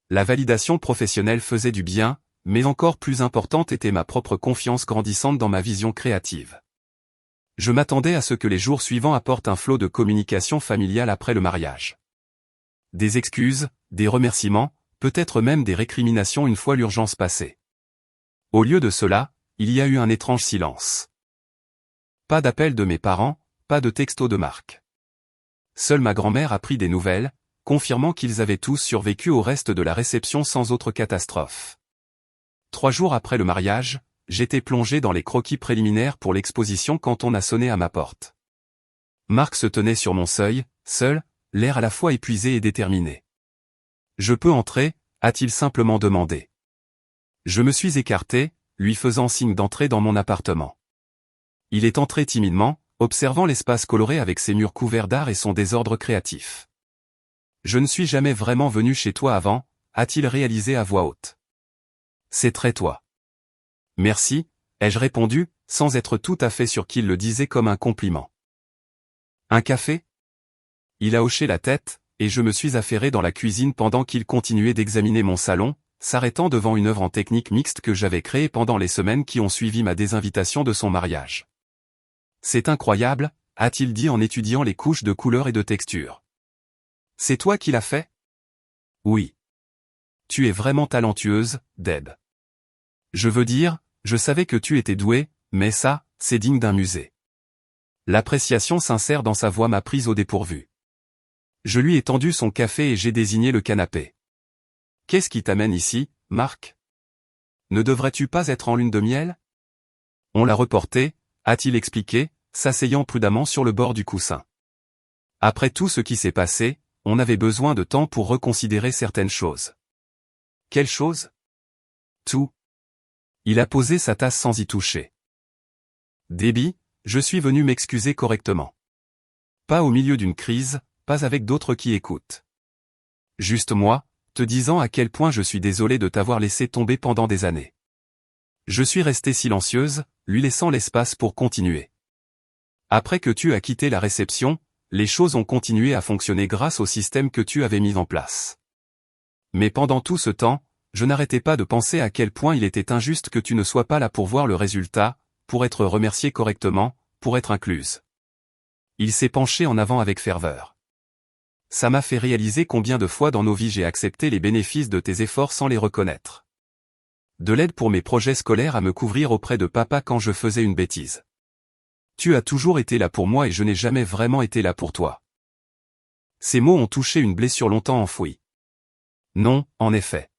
La validation professionnelle faisait du bien, mais encore plus importante était ma propre confiance grandissante dans ma vision créative. Je m'attendais à ce que les jours suivants apportent un flot de communication familiale après le mariage. Des excuses, des remerciements, peut-être même des récriminations une fois l'urgence passée. Au lieu de cela, il y a eu un étrange silence. Pas d'appel de mes parents, pas de texto de Marc. Seule ma grand-mère a pris des nouvelles, confirmant qu'ils avaient tous survécu au reste de la réception sans autre catastrophe. 3 jours après le mariage, j'étais plongé dans les croquis préliminaires pour l'exposition quand on a sonné à ma porte. Marc se tenait sur mon seuil, seul, l'air à la fois épuisé et déterminé. « Je peux entrer ?» a-t-il simplement demandé. Je me suis écarté, lui faisant signe d'entrer dans mon appartement. Il est entré timidement, observant l'espace coloré avec ses murs couverts d'art et son désordre créatif. « Je ne suis jamais vraiment venu chez toi avant », a-t-il réalisé à voix haute. « C'est très toi. » « Merci », ai-je répondu, sans être tout à fait sûr qu'il le disait comme un compliment. « Un café ?» Il a hoché la tête, et je me suis affairé dans la cuisine pendant qu'il continuait d'examiner mon salon, s'arrêtant devant une œuvre en technique mixte que j'avais créée pendant les semaines qui ont suivi ma désinvitation de son mariage. « C'est incroyable », a-t-il dit en étudiant les couches de couleurs et de textures. « C'est toi qui l'as fait ? » « Oui. »« Tu es vraiment talentueuse, Deb. »« Je veux dire, je savais que tu étais douée, mais ça, c'est digne d'un musée. » L'appréciation sincère dans sa voix m'a prise au dépourvu. Je lui ai tendu son café et j'ai désigné le canapé. « Qu'est-ce qui t'amène ici, Marc ? Ne devrais-tu pas être en lune de miel ? » On l'a reporté, a-t-il expliqué, s'asseyant prudemment sur le bord du coussin. Après tout ce qui s'est passé, on avait besoin de temps pour reconsidérer certaines choses. Quelles choses ? Tout. Il a posé sa tasse sans y toucher. Debbie, je suis venu m'excuser correctement. Pas au milieu d'une crise, pas avec d'autres qui écoutent. Juste moi, te disant à quel point je suis désolé de t'avoir laissé tomber pendant des années. Je suis restée silencieuse, lui laissant l'espace pour continuer. Après que tu as quitté la réception, les choses ont continué à fonctionner grâce au système que tu avais mis en place. Mais pendant tout ce temps, je n'arrêtais pas de penser à quel point il était injuste que tu ne sois pas là pour voir le résultat, pour être remerciée correctement, pour être incluse. Il s'est penché en avant avec ferveur. Ça m'a fait réaliser combien de fois dans nos vies j'ai accepté les bénéfices de tes efforts sans les reconnaître. De l'aide pour mes projets scolaires à me couvrir auprès de papa quand je faisais une bêtise. Tu as toujours été là pour moi et je n'ai jamais vraiment été là pour toi. Ces mots ont touché une blessure longtemps enfouie. Non, en effet.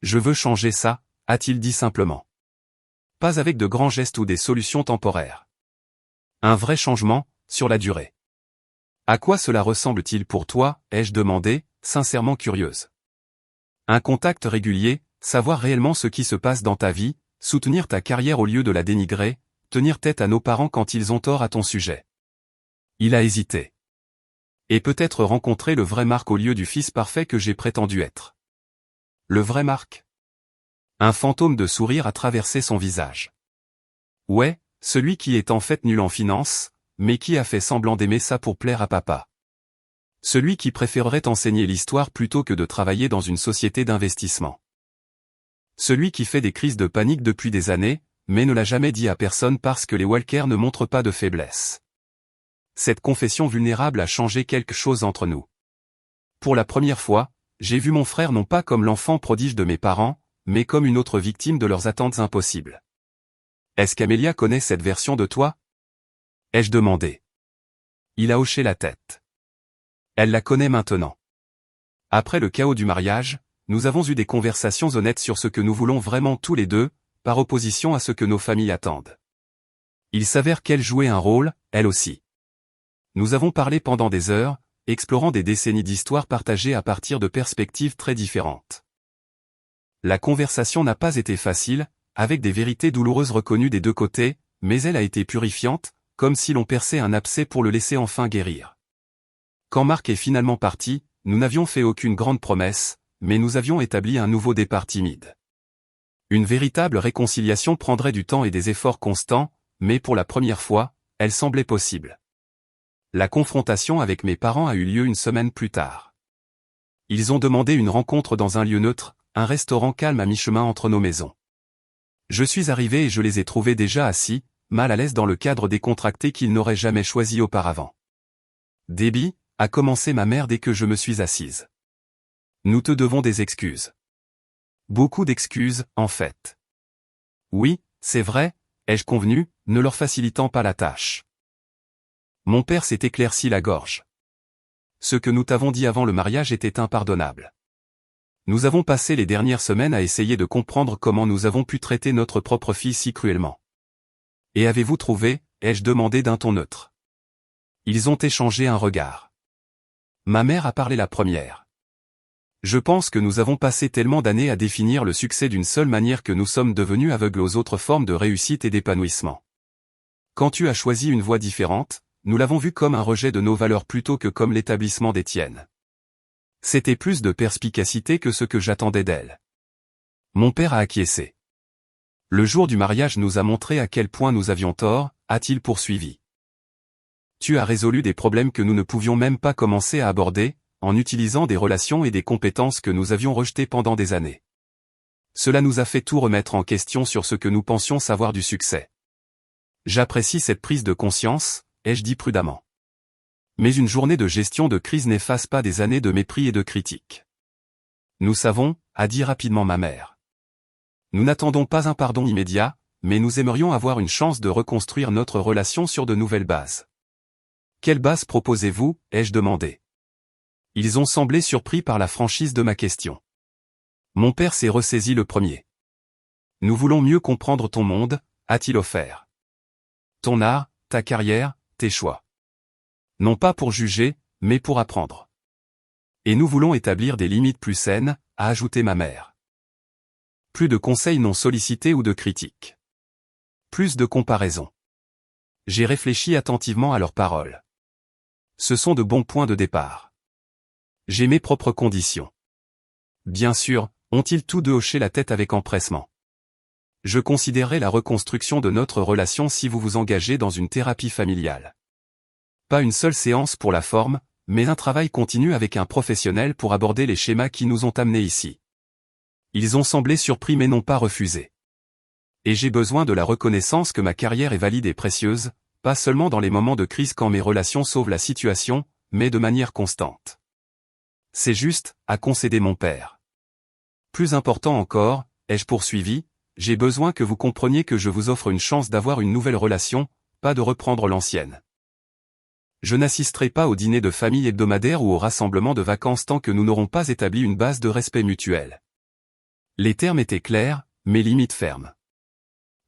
Je veux changer ça, a-t-il dit simplement. Pas avec de grands gestes ou des solutions temporaires. Un vrai changement, sur la durée. À quoi cela ressemble-t-il pour toi, ai-je demandé, sincèrement curieuse. Un contact régulier, savoir réellement ce qui se passe dans ta vie, soutenir ta carrière au lieu de la dénigrer, tenir tête à nos parents quand ils ont tort à ton sujet. Il a hésité. Et peut-être rencontrer le vrai Marc au lieu du fils parfait que j'ai prétendu être. Le vrai Marc ? Un fantôme de sourire a traversé son visage. Ouais, celui qui est en fait nul en finance, mais qui a fait semblant d'aimer ça pour plaire à papa. Celui qui préférerait enseigner l'histoire plutôt que de travailler dans une société d'investissement. Celui qui fait des crises de panique depuis des années, mais ne l'a jamais dit à personne parce que les Walker ne montrent pas de faiblesse. Cette confession vulnérable a changé quelque chose entre nous. Pour la première fois, j'ai vu mon frère non pas comme l'enfant prodige de mes parents, mais comme une autre victime de leurs attentes impossibles. Est-ce qu'Amélia connaît cette version de toi ? Ai-je demandé. Il a hoché la tête. Elle la connaît maintenant. Après le chaos du mariage, nous avons eu des conversations honnêtes sur ce que nous voulons vraiment tous les deux, par opposition à ce que nos familles attendent. Il s'avère qu'elle jouait un rôle, elle aussi. Nous avons parlé pendant des heures, explorant des décennies d'histoire partagées à partir de perspectives très différentes. La conversation n'a pas été facile, avec des vérités douloureuses reconnues des deux côtés, mais elle a été purifiante, comme si l'on perçait un abcès pour le laisser enfin guérir. Quand Marc est finalement parti, nous n'avions fait aucune grande promesse, mais nous avions établi un nouveau départ timide. Une véritable réconciliation prendrait du temps et des efforts constants, mais pour la première fois, elle semblait possible. La confrontation avec mes parents a eu lieu une semaine plus tard. Ils ont demandé une rencontre dans un lieu neutre, un restaurant calme à mi-chemin entre nos maisons. Je suis arrivé et je les ai trouvés déjà assis, mal à l'aise dans le cadre décontracté qu'ils n'auraient jamais choisi auparavant. « Debbie » a commencé ma mère dès que je me suis assise. « Nous te devons des excuses. » Beaucoup d'excuses, en fait. Oui, c'est vrai, ai-je convenu, ne leur facilitant pas la tâche. Mon père s'est éclairci la gorge. Ce que nous t'avons dit avant le mariage était impardonnable. Nous avons passé les dernières semaines à essayer de comprendre comment nous avons pu traiter notre propre fille si cruellement. Et avez-vous trouvé, ai-je demandé d'un ton neutre. Ils ont échangé un regard. Ma mère a parlé la première. Je pense que nous avons passé tellement d'années à définir le succès d'une seule manière que nous sommes devenus aveugles aux autres formes de réussite et d'épanouissement. Quand tu as choisi une voie différente, nous l'avons vu comme un rejet de nos valeurs plutôt que comme l'établissement des tiennes. C'était plus de perspicacité que ce que j'attendais d'elle. Mon père a acquiescé. Le jour du mariage nous a montré à quel point nous avions tort, a-t-il poursuivi. Tu as résolu des problèmes que nous ne pouvions même pas commencer à aborder, en utilisant des relations et des compétences que nous avions rejetées pendant des années. Cela nous a fait tout remettre en question sur ce que nous pensions savoir du succès. J'apprécie cette prise de conscience, ai-je dit prudemment. Mais une journée de gestion de crise n'efface pas des années de mépris et de critiques. Nous savons, a dit rapidement ma mère. Nous n'attendons pas un pardon immédiat, mais nous aimerions avoir une chance de reconstruire notre relation sur de nouvelles bases. Quelle base proposez-vous, ai-je demandé. Ils ont semblé surpris par la franchise de ma question. Mon père s'est ressaisi le premier. Nous voulons mieux comprendre ton monde, a-t-il offert. Ton art, ta carrière, tes choix. Non pas pour juger, mais pour apprendre. Et nous voulons établir des limites plus saines, a ajouté ma mère. Plus de conseils non sollicités ou de critiques. Plus de comparaisons. J'ai réfléchi attentivement à leurs paroles. Ce sont de bons points de départ. J'ai mes propres conditions. Bien sûr, ont-ils tous deux hoché la tête avec empressement. Je considérerai la reconstruction de notre relation si vous vous engagez dans une thérapie familiale. Pas une seule séance pour la forme, mais un travail continu avec un professionnel pour aborder les schémas qui nous ont amenés ici. Ils ont semblé surpris mais n'ont pas refusé. Et j'ai besoin de la reconnaissance que ma carrière est valide et précieuse, pas seulement dans les moments de crise quand mes relations sauvent la situation, mais de manière constante. C'est juste, a concédé mon père. Plus important encore, ai-je poursuivi, j'ai besoin que vous compreniez que je vous offre une chance d'avoir une nouvelle relation, pas de reprendre l'ancienne. Je n'assisterai pas au dîner de famille hebdomadaire ou au rassemblement de vacances tant que nous n'aurons pas établi une base de respect mutuel. Les termes étaient clairs, mes limites fermes.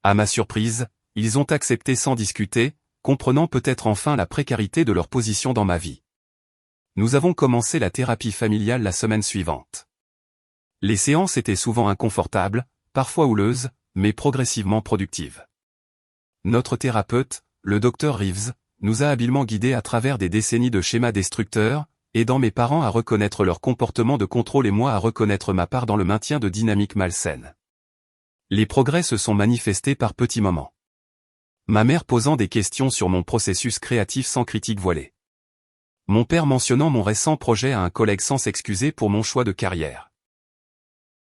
À ma surprise, ils ont accepté sans discuter, comprenant peut-être enfin la précarité de leur position dans ma vie. Nous avons commencé la thérapie familiale la semaine suivante. Les séances étaient souvent inconfortables, parfois houleuses, mais progressivement productives. Notre thérapeute, le Dr Reeves, nous a habilement guidés à travers des décennies de schémas destructeurs, aidant mes parents à reconnaître leur comportement de contrôle et moi à reconnaître ma part dans le maintien de dynamiques malsaines. Les progrès se sont manifestés par petits moments. Ma mère posant des questions sur mon processus créatif sans critique voilée. Mon père mentionnant mon récent projet à un collègue sans s'excuser pour mon choix de carrière.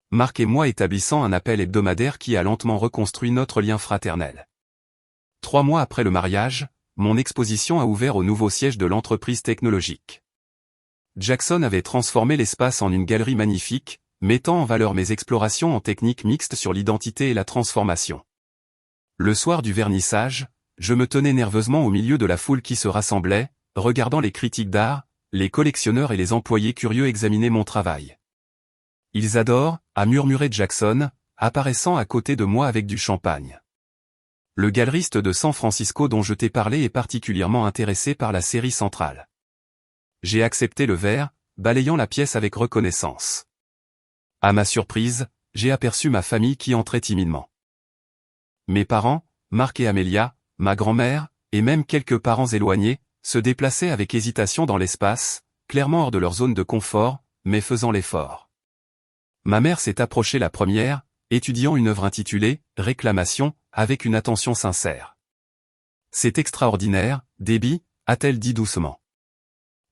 Marc et moi établissant un appel hebdomadaire qui a lentement reconstruit notre lien fraternel. 3 mois après le mariage, mon exposition a ouvert au nouveau siège de l'entreprise technologique. Jackson avait transformé l'espace en une galerie magnifique, mettant en valeur mes explorations en technique mixte sur l'identité et la transformation. Le soir du vernissage, je me tenais nerveusement au milieu de la foule qui se rassemblait, regardant les critiques d'art, les collectionneurs et les employés curieux examiner mon travail. Ils adorent, a murmuré Jackson, apparaissant à côté de moi avec du champagne. Le galeriste de San Francisco dont je t'ai parlé est particulièrement intéressé par la série centrale. J'ai accepté le verre, balayant la pièce avec reconnaissance. À ma surprise, j'ai aperçu ma famille qui entrait timidement. Mes parents, Marc et Amelia, ma grand-mère, et même quelques parents éloignés, se déplaçaient avec hésitation dans l'espace, clairement hors de leur zone de confort, mais faisant l'effort. Ma mère s'est approchée la première, étudiant une œuvre intitulée « Réclamation » avec une attention sincère. « C'est extraordinaire, Debbie », a-t-elle dit doucement.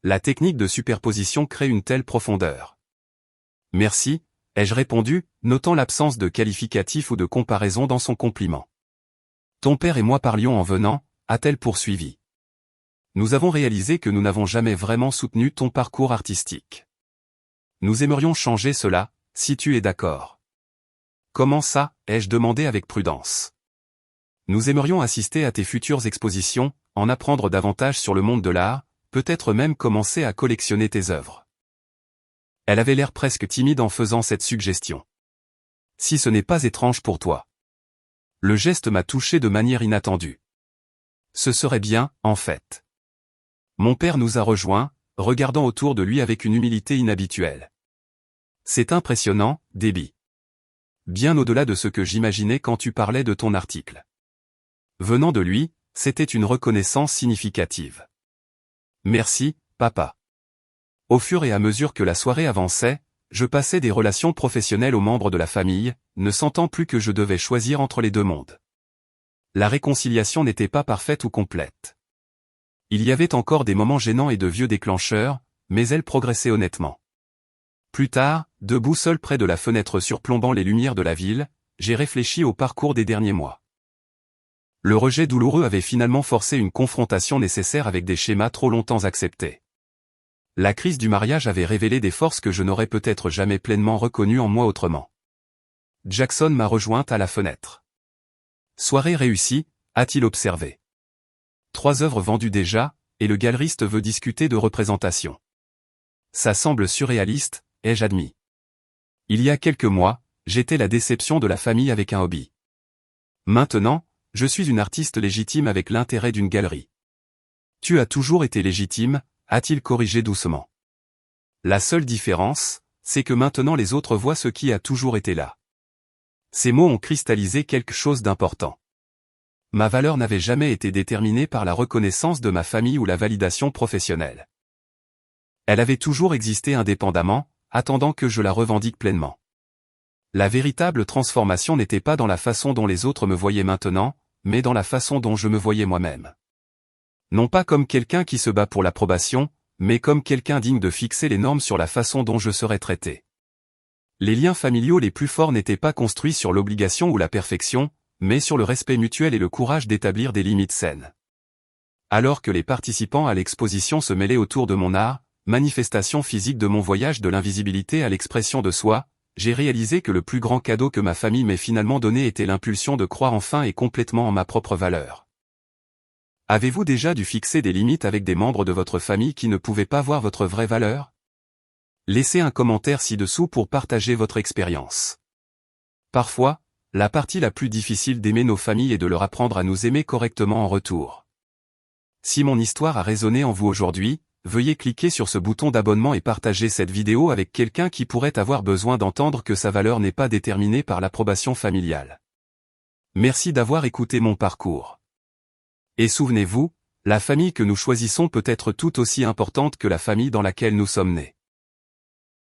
La technique de superposition crée une telle profondeur. « Merci », ai-je répondu, notant l'absence de qualificatif ou de comparaison dans son compliment. « Ton père et moi parlions en venant », a-t-elle poursuivi. « Nous avons réalisé que nous n'avons jamais vraiment soutenu ton parcours artistique. Nous aimerions changer cela, si tu es d'accord. » « Comment ça ?» ai-je demandé avec prudence. « Nous aimerions assister à tes futures expositions, en apprendre davantage sur le monde de l'art, peut-être même commencer à collectionner tes œuvres. » Elle avait l'air presque timide en faisant cette suggestion. « Si ce n'est pas étrange pour toi. » Le geste m'a touché de manière inattendue. Ce serait bien, en fait. Mon père nous a rejoints, regardant autour de lui avec une humilité inhabituelle. C'est impressionnant, Debbie. Bien au-delà de ce que j'imaginais quand tu parlais de ton article. Venant de lui, c'était une reconnaissance significative. Merci, papa. Au fur et à mesure que la soirée avançait, je passais des relations professionnelles aux membres de la famille, ne sentant plus que je devais choisir entre les deux mondes. La réconciliation n'était pas parfaite ou complète. Il y avait encore des moments gênants et de vieux déclencheurs, mais elle progressait honnêtement. Plus tard, debout seul près de la fenêtre surplombant les lumières de la ville, j'ai réfléchi au parcours des derniers mois. Le rejet douloureux avait finalement forcé une confrontation nécessaire avec des schémas trop longtemps acceptés. La crise du mariage avait révélé des forces que je n'aurais peut-être jamais pleinement reconnues en moi autrement. Jackson m'a rejointe à la fenêtre. Soirée réussie, a-t-il observé. 3 œuvres vendues déjà, et le galeriste veut discuter de représentation. Ça semble surréaliste, ai-je admis. Il y a quelques mois, j'étais la déception de la famille avec un hobby. Maintenant, je suis une artiste légitime avec l'intérêt d'une galerie. Tu as toujours été légitime, a-t-il corrigé doucement. La seule différence, c'est que maintenant les autres voient ce qui a toujours été là. Ces mots ont cristallisé quelque chose d'important. Ma valeur n'avait jamais été déterminée par la reconnaissance de ma famille ou la validation professionnelle. Elle avait toujours existé indépendamment, attendant que je la revendique pleinement. La véritable transformation n'était pas dans la façon dont les autres me voyaient maintenant, mais dans la façon dont je me voyais moi-même. Non pas comme quelqu'un qui se bat pour l'approbation, mais comme quelqu'un digne de fixer les normes sur la façon dont je serais traité. Les liens familiaux les plus forts n'étaient pas construits sur l'obligation ou la perfection, mais sur le respect mutuel et le courage d'établir des limites saines. Alors que les participants à l'exposition se mêlaient autour de mon art, manifestation physique de mon voyage de l'invisibilité à l'expression de soi, j'ai réalisé que le plus grand cadeau que ma famille m'ait finalement donné était l'impulsion de croire enfin et complètement en ma propre valeur. Avez-vous déjà dû fixer des limites avec des membres de votre famille qui ne pouvaient pas voir votre vraie valeur? Laissez un commentaire ci-dessous pour partager votre expérience. Parfois, la partie la plus difficile d'aimer nos familles est de leur apprendre à nous aimer correctement en retour. Si mon histoire a résonné en vous aujourd'hui, veuillez cliquer sur ce bouton d'abonnement et partager cette vidéo avec quelqu'un qui pourrait avoir besoin d'entendre que sa valeur n'est pas déterminée par l'approbation familiale. Merci d'avoir écouté mon parcours. Et souvenez-vous, la famille que nous choisissons peut être tout aussi importante que la famille dans laquelle nous sommes nés.